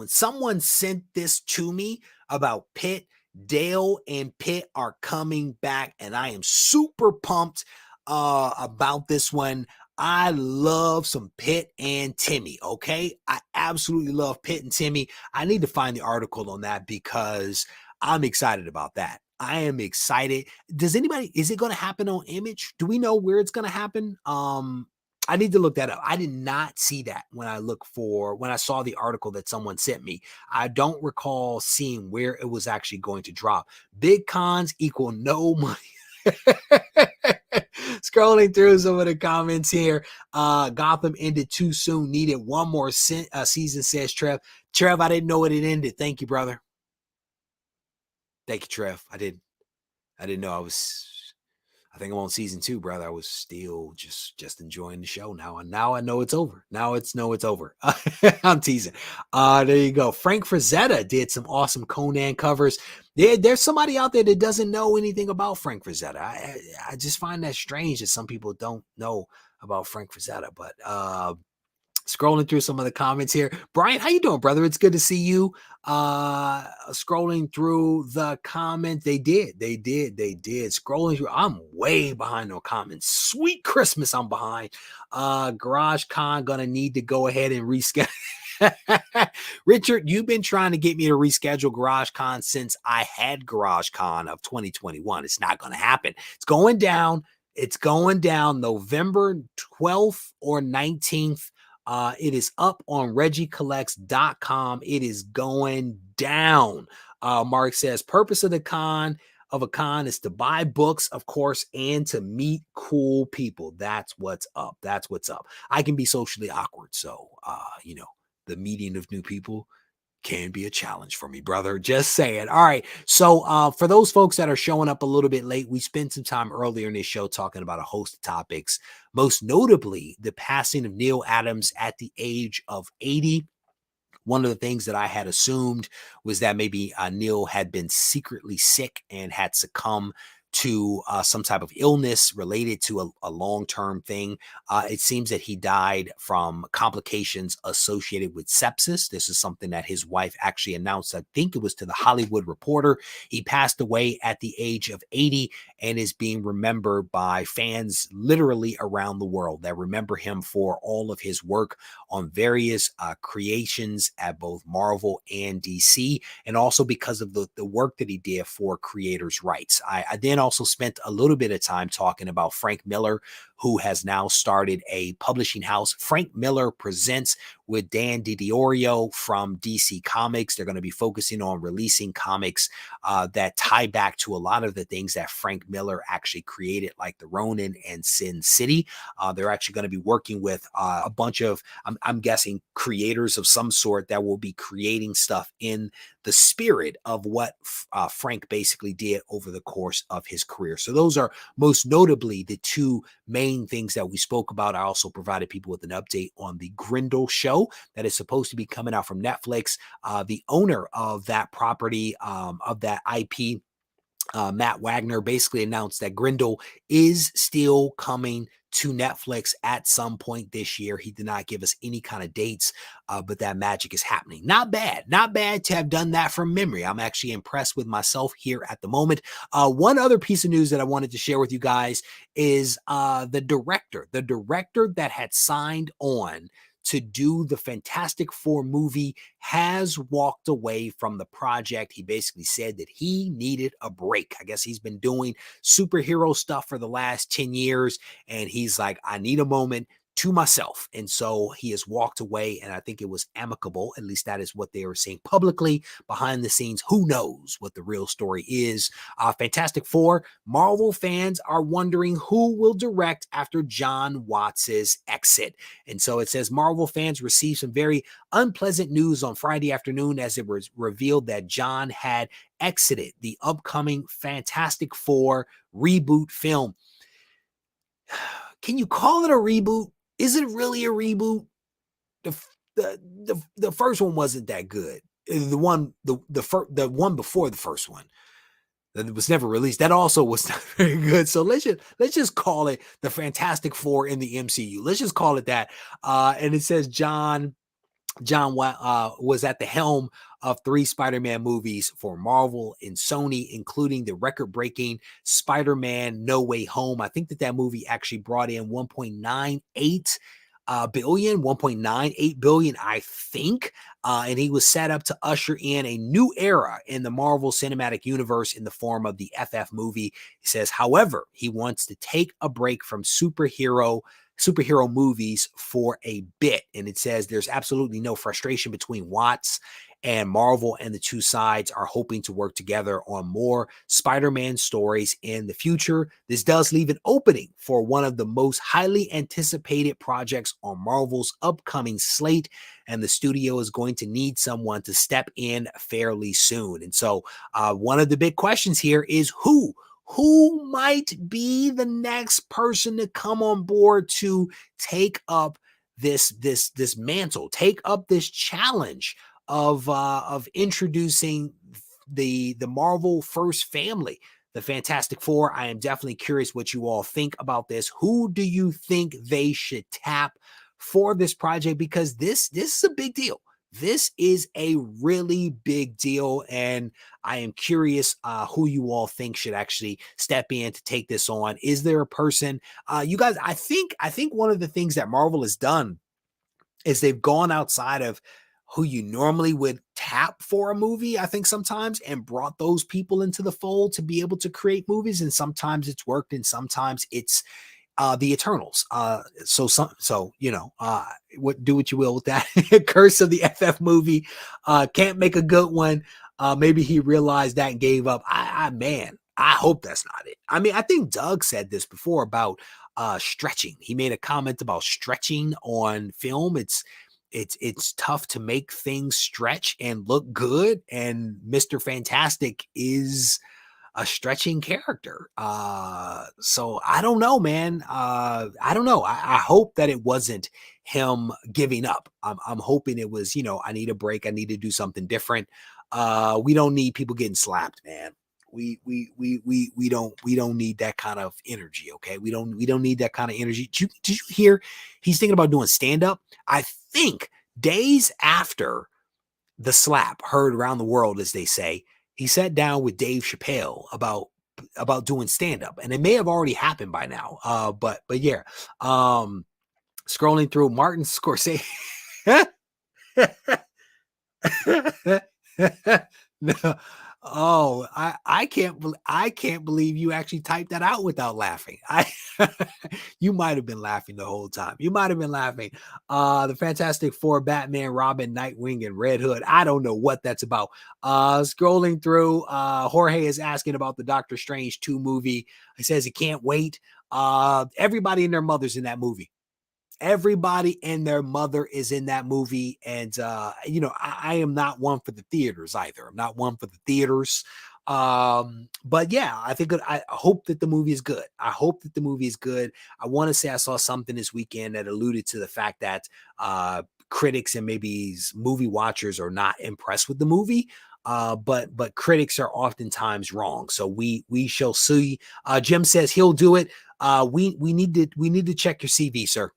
someone sent this to me about Pitt. Dale and Pitt are coming back, and I am super pumped about this one. I love some Pitt and Timmy. Okay, I absolutely love Pitt and Timmy. I need to find the article on that because I'm excited about that. I am excited. Is it going to happen on Image? Do we know where it's going to happen? I need to look that up. I did not see that when I saw the article that someone sent me. I don't recall seeing where it was actually going to drop. Big cons equal no money. Scrolling through some of the comments here. Gotham ended too soon. Needed one more season, says Trev. Trev, I didn't know it ended. Thank you, brother. Thank you, Trev. I didn't know I was. I think I'm on season 2, brother. I was still just enjoying the show now. And now I know it's over. Now it's over. I'm teasing. There you go. Frank Frazetta did some awesome Conan covers. There's somebody out there that doesn't know anything about Frank Frazetta. I just find that strange that some people don't know about Frank Frazetta. But scrolling through some of the comments here. Brian, how you doing, brother? It's good to see you. Scrolling through the comments. They did. Scrolling through. I'm way behind on comments. Sweet Christmas, I'm behind. Garage Con gonna need to go ahead and reschedule. Richard, you've been trying to get me to reschedule Garage Con since I had Garage Con of 2021. It's not going to happen. It's going down. It's going down November 12th or 19th. It is up on regiecollects.com. It is going down. Mark says, purpose of a con is to buy books, of course, and to meet cool people. That's what's up. I can be socially awkward. So, the meeting of new people can be a challenge for me, brother. Just saying. All right. So for those folks that are showing up a little bit late, we spent some time earlier in this show talking about a host of topics, most notably the passing of Neal Adams at the age of 80. One of the things that I had assumed was that maybe Neal had been secretly sick and had succumbed to some type of illness related to a long-term thing. It seems that he died from complications associated with sepsis. This is something that his wife actually announced. I think it was to the Hollywood Reporter. He passed away at the age of 80 and is being remembered by fans literally around the world that remember him for all of his work on various creations at both Marvel and DC, and also because of the work that he did for creators' rights. I then also spent a little bit of time talking about Frank Miller, who has now started a publishing house. Frank Miller Presents with Dan DiDiorio from DC Comics. They're going to be focusing on releasing comics that tie back to a lot of the things that Frank Miller actually created, like the Ronin and Sin City. They're actually going to be working with a bunch of, I'm guessing, creators of some sort that will be creating stuff in the spirit of what Frank basically did over the course of his career. So those are most notably the two main things that we spoke about. I also provided people with an update on the Grendel show that is supposed to be coming out from Netflix. The owner of that property, of that IP, Matt Wagner, basically announced that Grendel is still coming to Netflix at some point this year. He did not give us any kind of dates, but that magic is happening. Not bad to have done that from memory. I'm actually impressed with myself here at the moment. One other piece of news that I wanted to share with you guys is the director that had signed on to do the Fantastic Four movie has walked away from the project. He basically said that he needed a break. I guess he's been doing superhero stuff for the last 10 years, and he's like, I need a moment to myself. And so he has walked away, and I think it was amicable. At least that is what they were saying publicly. Behind the scenes, who knows what the real story is. Fantastic Four, Marvel fans are wondering who will direct after John Watts' exit. And so it says Marvel fans received some very unpleasant news on Friday afternoon as it was revealed that John had exited the upcoming Fantastic Four reboot film. Can you call it a reboot? Is it really a reboot? The first one wasn't that good. The one before the first one that was never released, that also was not very good. So let's just call it the Fantastic Four in the MCU. Let's just call it that. And it says John was at the helm of 3 Spider-Man movies for Marvel and Sony, including the record-breaking Spider-Man No Way Home. I think that movie actually brought in 1.98 billion, I think. And he was set up to usher in a new era in the Marvel Cinematic Universe in the form of the FF movie. He says, however, he wants to take a break from superhero movies for a bit. And it says there's absolutely no frustration between Watts and Marvel, and the two sides are hoping to work together on more Spider-Man stories in the future. This does leave an opening for one of the most highly anticipated projects on Marvel's upcoming slate, and the studio is going to need someone to step in fairly soon. And so one of the big questions here is who who might be the next person to come on board to take up this mantle, take up this challenge of introducing the Marvel first family, the Fantastic Four. I am definitely curious what you all think about this. Who do you think they should tap for this project? Because this is a big deal. This is a really big deal, and I am curious who you all think should actually step in to take this on. Is there a person? You guys, I think one of the things that Marvel has done is they've gone outside of who you normally would tap for a movie, I think sometimes, and brought those people into the fold to be able to create movies. And sometimes it's worked, and sometimes it's the Eternals. So you know, do what you will with that. Curse of the FF movie. Can't make a good one. Maybe he realized that and gave up. Man, I hope that's not it. I mean, I think Doug said this before about stretching. He made a comment about stretching on film. It's tough to make things stretch and look good, and Mr. Fantastic is a stretching character. So I don't know, man. I don't know. I hope that it wasn't him giving up. I'm hoping it was, you know, I need a break. I need to do something different. We don't need people getting slapped, man. We don't need that kind of energy. Okay. We don't need that kind of energy. Did you hear he's thinking about doing stand-up? I think days after the slap heard around the world, as they say, he sat down with Dave Chappelle about doing stand-up, and it may have already happened by now. But yeah, scrolling through Martin Scorsese. No. Oh, I can't believe you actually typed that out without laughing. You might have been laughing the whole time. You might have been laughing. The Fantastic Four, Batman, Robin, Nightwing, and Red Hood. I don't know what that's about. Scrolling through, Jorge is asking about the Doctor Strange 2 movie. He says he can't wait. Everybody and their mother's in that movie. Everybody and their mother is in that movie. And, you know, I am not one for the theaters either. I'm not one for the theaters. But yeah, I hope that the movie is good. I hope that the movie is good. I want to say I saw something this weekend that alluded to the fact that critics and maybe movie watchers are not impressed with the movie. But critics are oftentimes wrong. So we shall see. Jim says he'll do it. We need to check your CV, sir.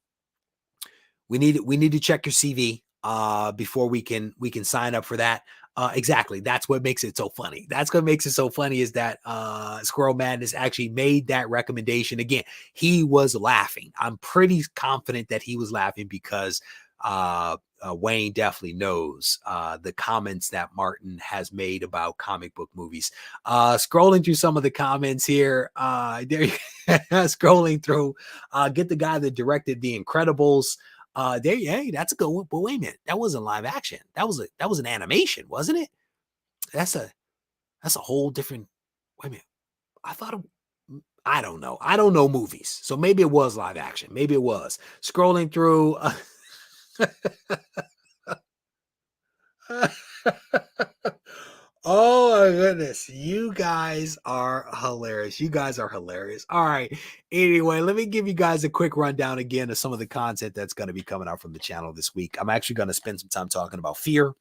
We need to check your CV before we can sign up for that. Exactly. That's what makes it so funny. That's what makes it so funny is that Squirrel Madness actually made that recommendation. Again, he was laughing. I'm pretty confident that he was laughing because Wayne definitely knows the comments that Martin has made about comic book movies. Scrolling through some of the comments here, scrolling through, get the guy that directed The Incredibles. Hey, that's a good one. But wait a minute, that wasn't live action. That was an animation, wasn't it? That's a whole different. Wait a minute, I don't know. I don't know movies, so maybe it was live action. Maybe it was. Scrolling through. Oh my goodness. You guys are hilarious. You guys are hilarious. All right. Anyway, let me give you guys a quick rundown again of some of the content that's going to be coming out from the channel this week. I'm actually going to spend some time talking about fear.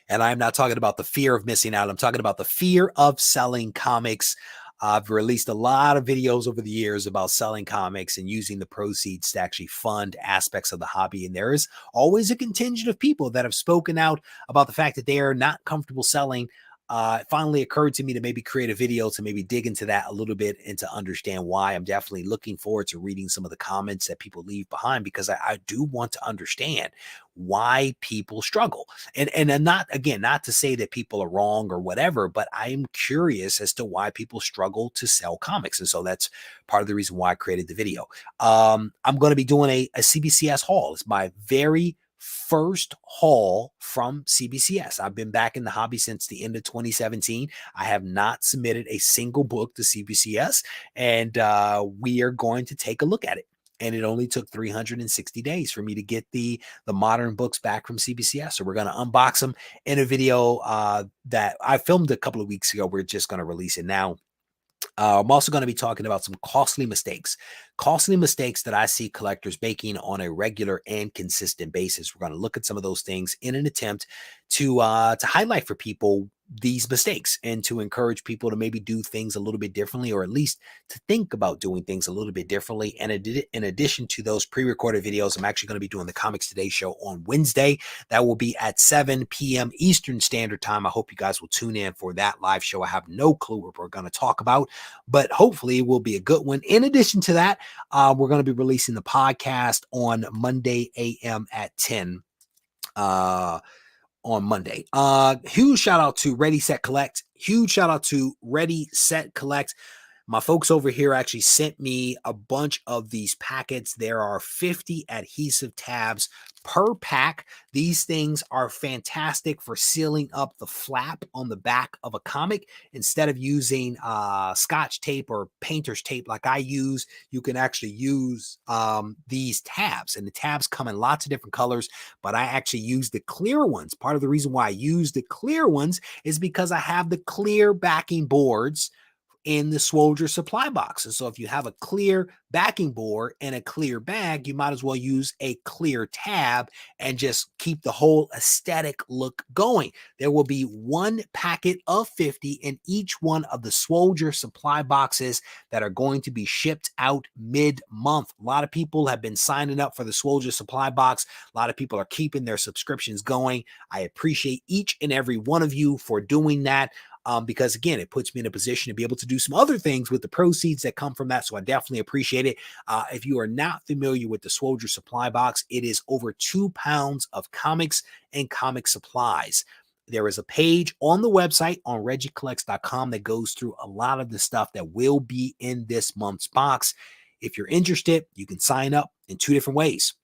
And I'm not talking about the fear of missing out. I'm talking about the fear of selling comics. I've released a lot of videos over the years about selling comics and using the proceeds to actually fund aspects of the hobby. And there is always a contingent of people that have spoken out about the fact that they are not comfortable selling. It finally occurred to me to maybe create a video to maybe dig into that a little bit and to understand why. I'm definitely looking forward to reading some of the comments that people leave behind, because I do want to understand why people struggle. And not to say that people are wrong or whatever, but I am curious as to why people struggle to sell comics. And so that's part of the reason why I created the video. I'm going to be doing a CBCS haul. It's my very first haul from CBCS. I've been back in the hobby since the end of 2017. I have not submitted a single book to CBCS, and we are going to take a look at it. And it only took 360 days for me to get the modern books back from CBCS. So we're going to unbox them in a video that I filmed a couple of weeks ago. We're just going to release it now. I'm also going to be talking about some costly mistakes that I see collectors making on a regular and consistent basis. We're going to look at some of those things in an attempt to highlight for people these mistakes and to encourage people to maybe do things a little bit differently, or at least to think about doing things a little bit differently. And in addition to those pre-recorded videos, I'm actually going to be doing the Comics Today show on Wednesday. That will be at 7 p.m. Eastern Standard Time. I hope you guys will tune in for that live show. I have no clue what we're going to talk about, but hopefully it will be a good one. In addition to that, we're going to be releasing the podcast on Monday a.m. at 10 on Monday. Huge shout out to Ready, Set, Collect. Huge shout out to Ready, Set, Collect. My folks over here actually sent me a bunch of these packets. There are 50 adhesive tabs per pack. These things are fantastic for sealing up the flap on the back of a comic. Instead of using Scotch tape or painter's tape like I use, you can actually use these tabs. And the tabs come in lots of different colors, but I actually use the clear ones. Part of the reason why I use the clear ones is because I have the clear backing boards in the Swoldier supply box. And so if you have a clear backing board and a clear bag, you might as well use a clear tab and just keep the whole aesthetic look going. There will be one packet of 50 in each one of the Swoldier supply boxes that are going to be shipped out mid-month. A lot of people have been signing up for the Swoldier supply box. A lot of people are keeping their subscriptions going. I appreciate each and every one of you for doing that. Because again, it puts me in a position to be able to do some other things with the proceeds that come from that. So I definitely appreciate it. If you are not familiar with the Swoldier supply box, it is over 2 pounds of comics and comic supplies. There is a page on the website on regiecollects.com that goes through a lot of the stuff that will be in this month's box. If you're interested, you can sign up in 2 different ways.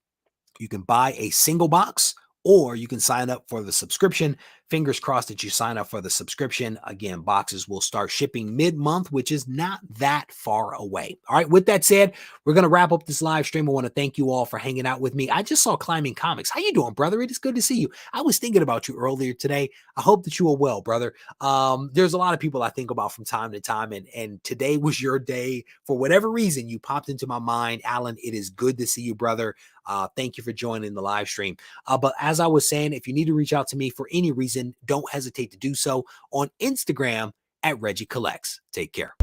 You can buy a single box, or you can sign up for the subscription. Fingers crossed that you sign up for the subscription. Again, boxes will start shipping mid-month, which is not that far away. All right, with that said, we're going to wrap up this live stream. I want to thank you all for hanging out with me. I just saw Climbing Comics. How you doing, brother? It is good to see you. I was thinking about you earlier today. I hope that you are well, brother. There's a lot of people I think about from time to time, and today was your day. For whatever reason, you popped into my mind. Alan, it is good to see you, brother. Thank you for joining the live stream. But as I was saying, if you need to reach out to me for any reason, don't hesitate to do so on Instagram at Regie Collects. Take care.